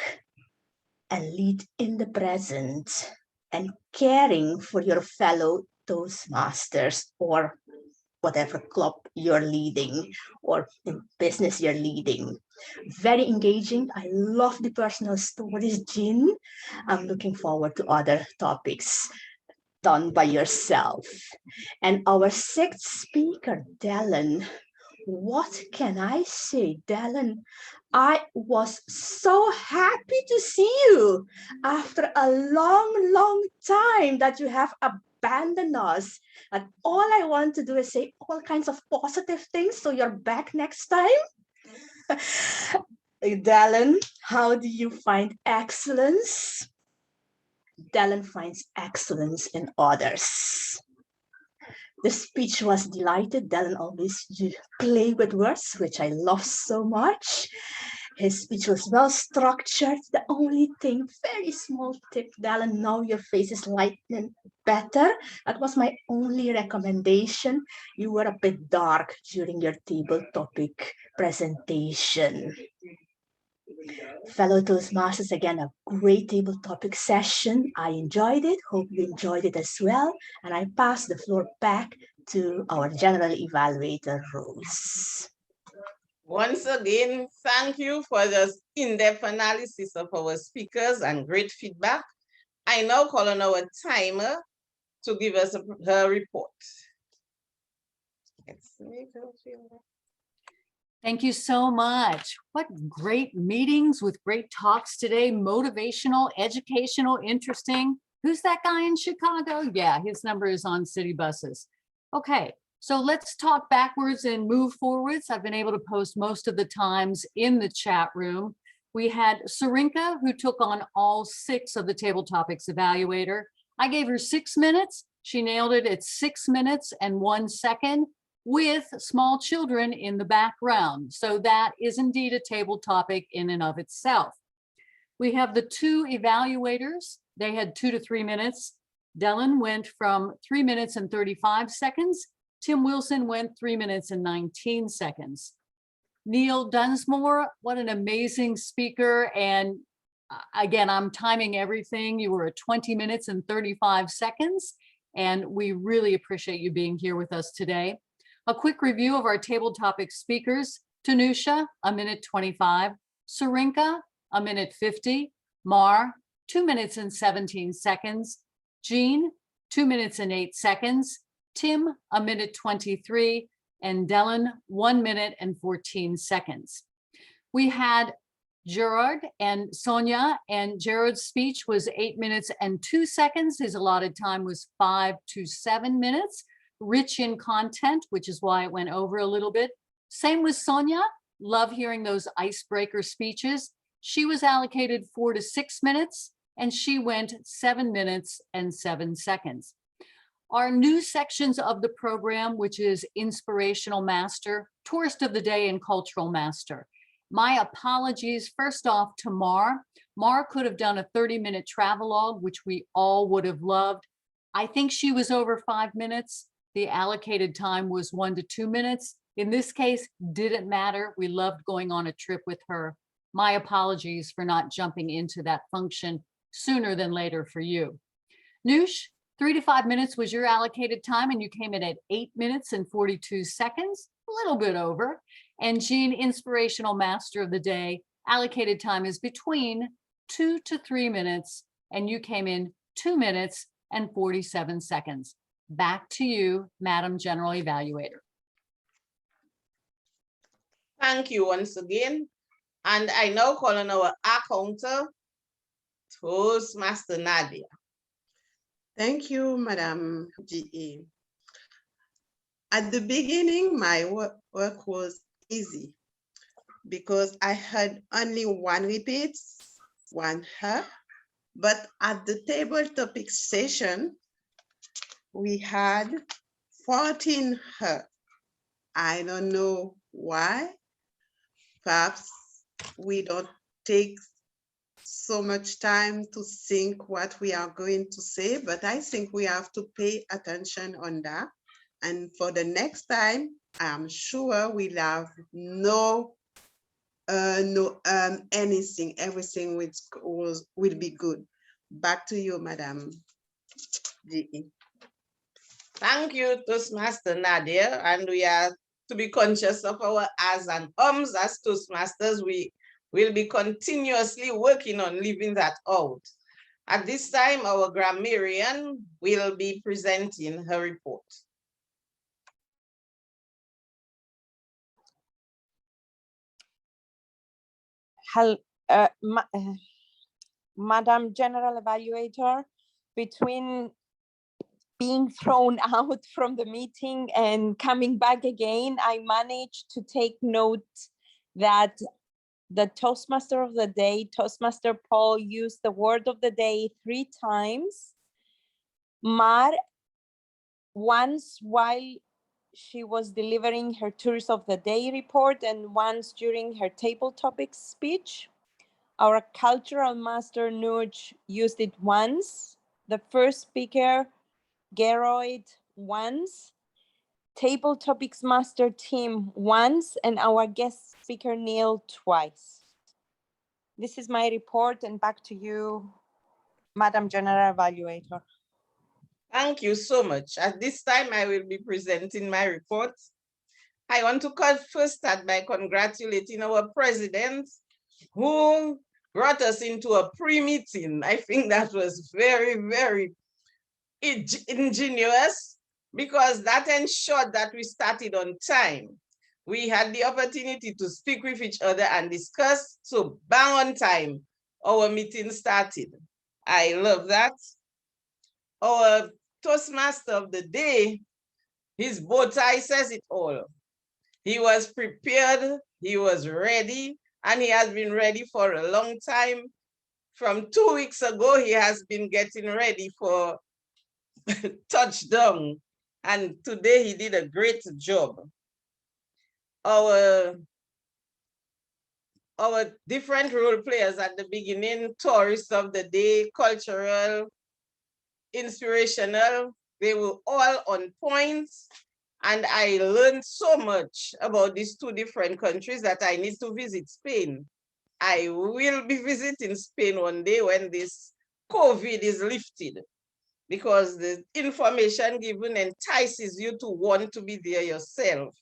and lead in the present and caring for your fellow Toastmasters or whatever club you're leading or in business you're leading. Very engaging. I love the personal stories, Jean. I'm looking forward to other topics done by yourself. And our sixth speaker, Dallin. What can I say, Dallin? I was so happy to see you after a long time that you have abandoned us. And all I want to do is say all kinds of positive things so you're back next time. Dallin, how do you find excellence? Dallin finds excellence in others. The speech was delighted. Dallin always play with words, which I love so much. His speech was well structured. The only thing, very small tip, Dallin, now your face is lightening better. That was my only recommendation. You were a bit dark during your table topic presentation. Fellow Toastmasters, again, a great table topic session. I enjoyed it. Hope you enjoyed it as well. And I pass the floor back to our general evaluator, Rose. Once again, thank you for the in-depth analysis of our speakers and great feedback. I now call on our timer to give us her report. Let's make her feel that. Thank you so much. What great meetings with great talks today. Motivational, educational, interesting. Who's that guy in Chicago? Yeah, his number is on city buses. Okay, so let's talk backwards and move forwards. I've been able to post most of the times in the chat room. We had Sarinka, who took on all 6 of the Table Topics Evaluator. I gave her 6 minutes. She nailed it at 6 minutes and 1 second with small children in the background. So that is indeed a table topic in and of itself. We have the 2 evaluators. They had 2 to 3 minutes. Dylan went from 3 minutes and 35 seconds. Tim Wilson went 3 minutes and 19 seconds. Neil Dunsmore, what an amazing speaker. And again, I'm timing everything. You were at 20 minutes and 35 seconds. And we really appreciate you being here with us today. A quick review of our table topic speakers. Tanusha, 1 minute 25. Sarinka, 1 minute 50. Mar, 2 minutes and 17 seconds. Jean, 2 minutes and 8 seconds. Tim, 1 minute 23. And Dylan, 1 minute and 14 seconds. We had Gerard and Sonia, and Gerard's speech was 8 minutes and 2 seconds. His allotted time was 5 to 7 minutes. Rich in content, which is why it went over a little bit. Same with Sonia. Love hearing those icebreaker speeches. She was allocated 4 to 6 minutes, and she went 7 minutes and 7 seconds. Our new sections of the program, which is Inspirational Master, Tourist of the Day, and Cultural Master. My apologies, first off, to Mar. Mar could have done a 30-minute travelogue, which we all would have loved. I think she was over 5 minutes. The allocated time was 1 to 2 minutes. In this case, didn't matter. We loved going on a trip with her. My apologies for not jumping into that function sooner than later for you. Noosh, 3 to 5 minutes was your allocated time, and you came in at 8 minutes and 42 seconds, a little bit over. And Jean, Inspirational Master of the Day, allocated time is between 2 to 3 minutes, and you came in 2 minutes and 47 seconds. Back to you, Madam General Evaluator. Thank you once again. And I now call on our accountant, Toastmaster Nadia. Thank you, Madam GE. At the beginning, my work was easy because I had only 1 repeat, 1 her, but at the table topic session, we had 14 her. I don't know why. Perhaps we don't take so much time to think what we are going to say, but I think we have to pay attention on that. And for the next time, I'm sure we'll have anything, everything will be good. Back to you, Madam GE. Thank you, Toastmaster Nadia. And we are to be conscious of our ahs and ums as Toastmasters. We will be continuously working on leaving that out. At this time, our grammarian will be presenting her report. Madam General Evaluator, between being thrown out from the meeting and coming back again, I managed to take note that the Toastmaster of the Day, Toastmaster Paul, used the word of the day 3 times. Mar, once while she was delivering her Tourist of the Day report and once during her table topics speech. Our Cultural Master Nuj used it once. The first speaker, Geroid, once. Table Topics Master Tim once, and our guest speaker Neil twice. This is my report, and back to you, Madam General Evaluator. Thank you so much. At this time, I will be presenting my report. I want to first start by congratulating our president, who brought us into a pre-meeting. I think that was very, very ingenious, because that ensured that we started on time. We had the opportunity to speak with each other and discuss, so bang on time, our meeting started. I love that. Our Toastmaster of the day, his bow tie says it all. He was prepared, he was ready, and he has been ready for a long time. From 2 weeks ago, he has been getting ready for touchdown. And today he did a great job. Our different role players at the beginning, tourists of the day, cultural, inspirational, they were all on point. And I learned so much about these two different countries that I need to visit Spain. I will be visiting Spain one day when this COVID is lifted, because the information given entices you to want to be there yourself.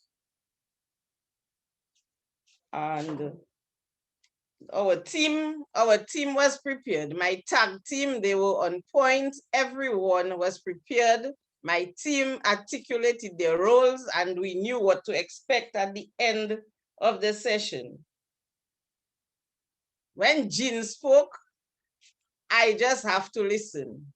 And our team was prepared. My tag team, they were on point. Everyone was prepared. My team articulated their roles and we knew what to expect at the end of the session. When Jean spoke, I just have to listen.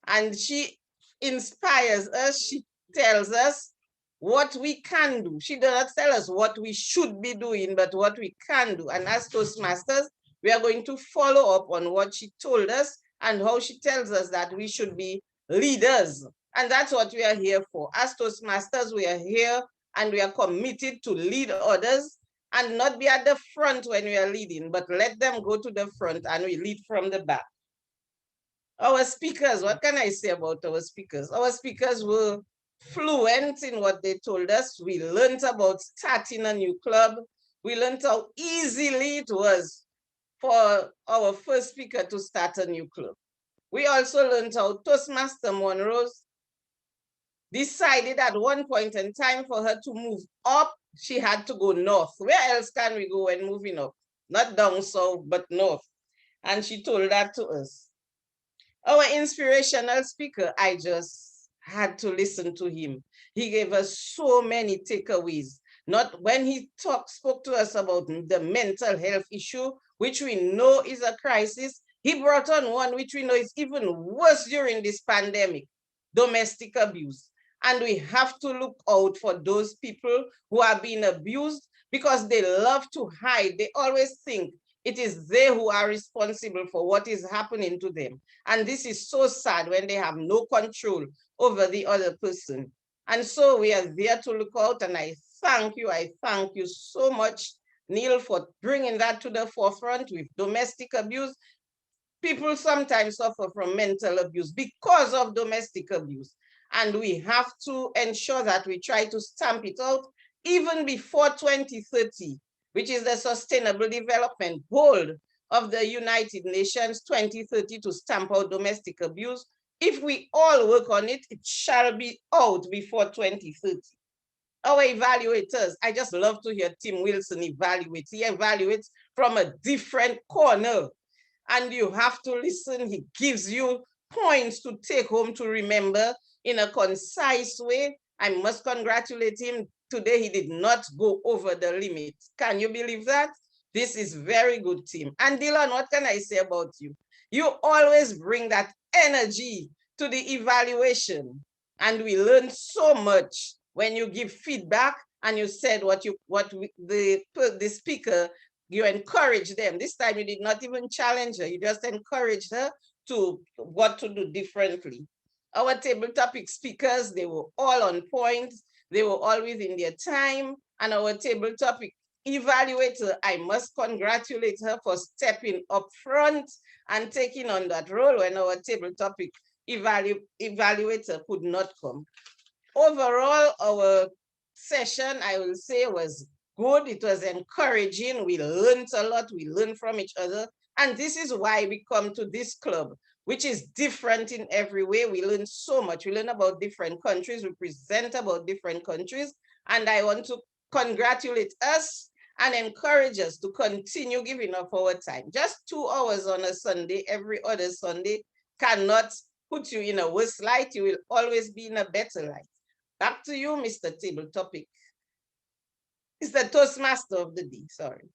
And she inspires us. She tells us what we can do. She does not tell us what we should be doing, but what we can do. And as Toastmasters, we are going to follow up on what she told us and how she tells us that we should be leaders. And that's what we are here for. As Toastmasters, we are here and we are committed to lead others and not be at the front when we are leading, but let them go to the front and we lead from the back. Our speakers, what can I say about our speakers? Our speakers were fluent in what they told us. We learned about starting a new club. We learned how easily it was for our first speaker to start a new club. We also learned how Toastmaster Monrose decided at one point in time for her to move up, she had to go north. Where else can we go when moving up? Not down south, but north. And she told that to us. Our inspirational speaker, I just had to listen to him. He gave us so many takeaways. Not when he spoke to us about the mental health issue, which we know is a crisis, he brought on one which we know is even worse during this pandemic, domestic abuse. And we have to look out for those people who are being abused because they love to hide. They always think it is they who are responsible for what is happening to them. And this is so sad when they have no control over the other person. And so we are there to look out, and I thank you so much, Neil, for bringing that to the forefront with domestic abuse. People sometimes suffer from mental abuse because of domestic abuse. And we have to ensure that we try to stamp it out even before 2030, which is the Sustainable Development Goal of the United Nations 2030 to stamp out domestic abuse. If we all work on it, it shall be out before 2030. Our evaluators, I just love to hear Tim Wilson evaluate. He evaluates from a different corner and you have to listen. He gives you points to take home to remember in a concise way. I must congratulate him. Today, he did not go over the limit. Can you believe that? This is very good, team. And Dylan, what can I say about you? You always bring that energy to the evaluation. And we learn so much when you give feedback and you said the speaker, you encourage them. This time you did not even challenge her. You just encouraged her to what to do differently. Our table topic speakers, they were all on point. They were all within their time. And our table topic evaluator, I must congratulate her for stepping up front and taking on that role when our table topic evaluator could not come. Overall, our session, I will say, was good. It was encouraging. We learned a lot. We learned from each other. And this is why we come to this club, which is different in every way. We learn so much. We learn about different countries. We present about different countries. And I want to congratulate us and encourage us to continue giving up our time. Just 2 hours on a Sunday, every other Sunday, cannot put you in a worse light. You will always be in a better light. Back to you, Mr. Table Topic. It's the Toastmaster of the day, sorry.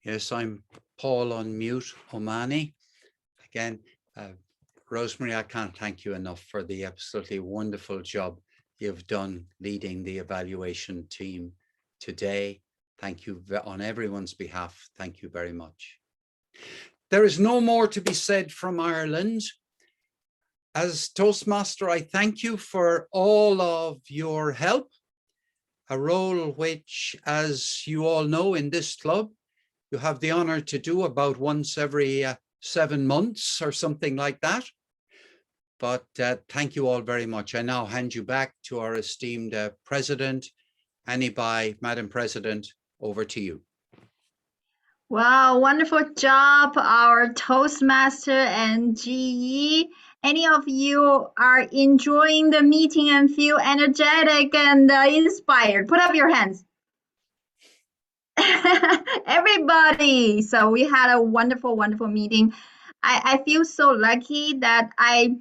Yes, I'm Paul on mute, Omani. Again, Rosemary, I can't thank you enough for the absolutely wonderful job you've done leading the evaluation team today. Thank you on everyone's behalf. Thank you very much. There is no more to be said from Ireland. As Toastmaster, I thank you for all of your help, a role which, as you all know in this club, you have the honor to do about once every 7 months or something like that. But thank you all very much. I now hand you back to our esteemed President, Annie Bai. Madam President, over to you. Wow, wonderful job, our Toastmaster and GE. Any of you are enjoying the meeting and feel energetic and inspired? Put up your hands. Everybody. So we had a wonderful, wonderful meeting. I feel so lucky that I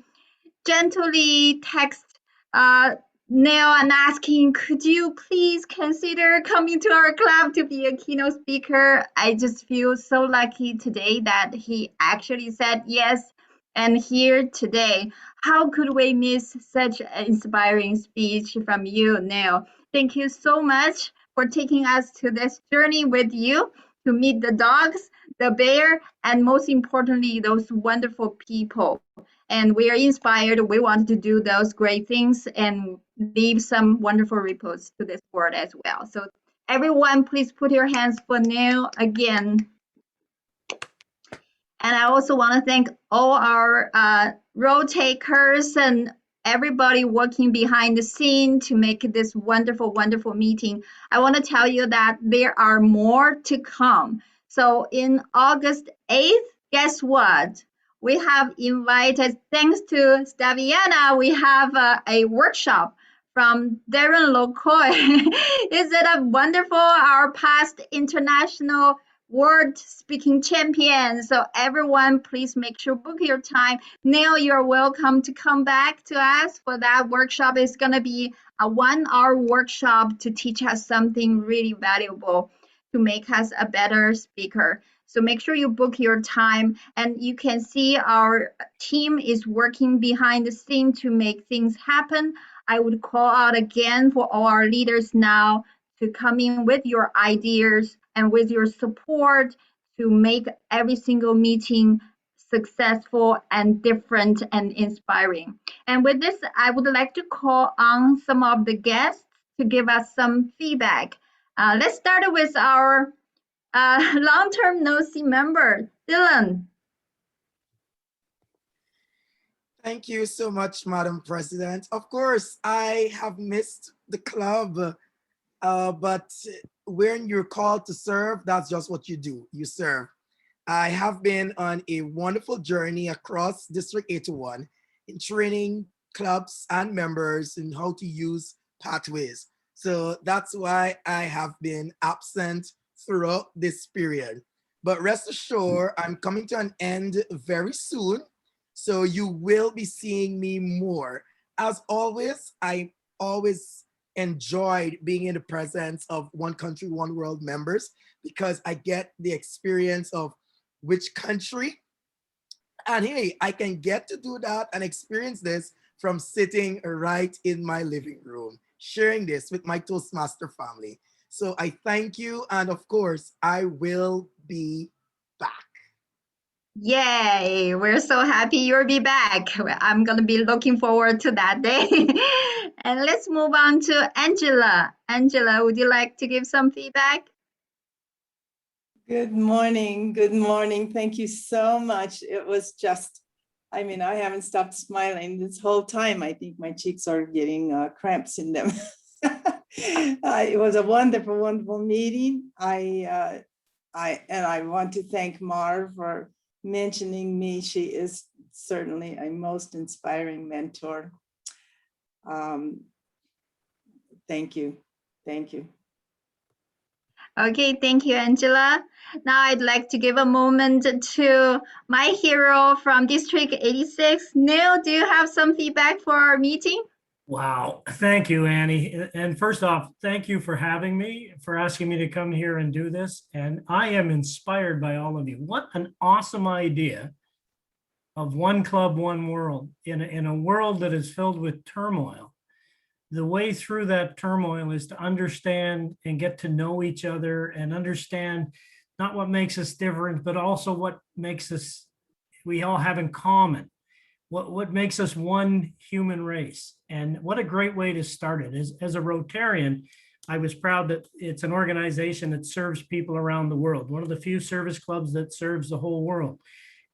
gently text Neil and asking, could you please consider coming to our club to be a keynote speaker? I just feel so lucky today that he actually said yes and here today. How could we miss such an inspiring speech from you, Neil? Thank you so much for taking us to this journey with you to meet the dogs, the bear, and most importantly, those wonderful people. And we are inspired. We want to do those great things and leave some wonderful reports to this world as well. So everyone, please put your hands for Neil again. And I also want to thank all our role takers and everybody working behind the scene to make this wonderful, wonderful meeting. I want to tell you that there are more to come. So in August 8th, guess what? We have invited, thanks to Staviana, we have a workshop from Darren Locoy. Isn't it wonderful? Our past international world speaking champion. So everyone, please make sure book your time. Neil, you're welcome to come back to us for that workshop. It's going to be a 1-hour workshop to teach us something really valuable to make us a better speaker. So make sure you book your time, and you can see our team is working behind the scene to make things happen. I would call out again for all our leaders now to come in with your ideas and with your support to make every single meeting successful and different and inspiring. And with this, I would like to call on some of the guests to give us some feedback. Let's start with our long-term NOC member, Dylan. Thank you so much, Madam President. Of course, I have missed the club, but when you're called to serve, that's just what you do, you serve. I have been on a wonderful journey across District 81 in training clubs and members in how to use pathways. So that's why I have been absent throughout this period. But rest assured, I'm coming to an end very soon. So you will be seeing me more. As always, I always enjoyed being in the presence of One Country, One World members because I get the experience of which country. And hey, I can get to do that and experience this from sitting right in my living room, sharing this with my Toastmaster family. So I thank you. And of course, I will be back. Yay, we're so happy you'll be back. I'm going to be looking forward to that day. And let's move on to Angela. Angela, would you like to give some feedback? Good morning. Good morning. Thank you so much. It was just, I mean, I haven't stopped smiling this whole time. I think my cheeks are getting cramps in them. It was a wonderful, wonderful meeting. I want to thank Mar for mentioning me. She is certainly a most inspiring mentor. Thank you. Thank you. Okay, thank you, Angela. Now I'd like to give a moment to my hero from District 86. Neil, do you have some feedback for our meeting? Wow. Thank you, Annie. And first off, thank you for having me, for asking me to come here and do this. And I am inspired by all of you. What an awesome idea of one club, one world in a world that is filled with turmoil. The way through that turmoil is to understand and get to know each other and understand not what makes us different, but also what makes us, we all have in common. What makes us one human race. And what a great way to start it. As a Rotarian, I was proud that it's an organization that serves people around the world, one of the few service clubs that serves the whole world.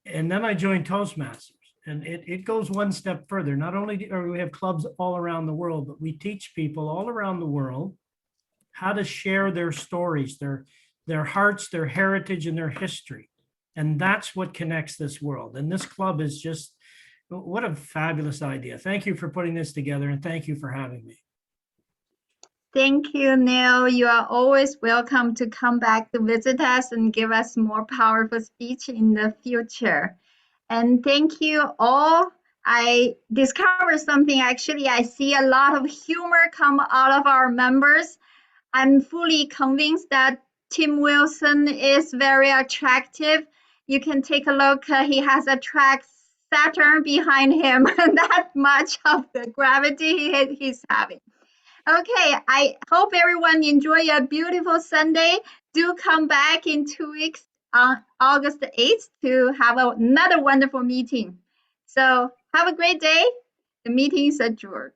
And then I joined Toastmasters, and it goes one step further. Not only do we have clubs all around the world, but we teach people all around the world how to share their stories, their hearts, their heritage, and their history. And that's what connects this world. And this club is just, what a fabulous idea. Thank you for putting this together, and thank you for having me. Thank you, Neil. You are always welcome to come back to visit us and give us more powerful speech in the future. And thank you all. I discovered something, actually. I see a lot of humor come out of our members. I'm fully convinced that Tim Wilson is very attractive. You can take a look. He has a track Saturn behind him, and that much of the gravity he's having. Okay, I hope everyone enjoy a beautiful Sunday. Do come back in 2 weeks on August 8th to have another wonderful meeting. So have a great day. The meeting is adjourned.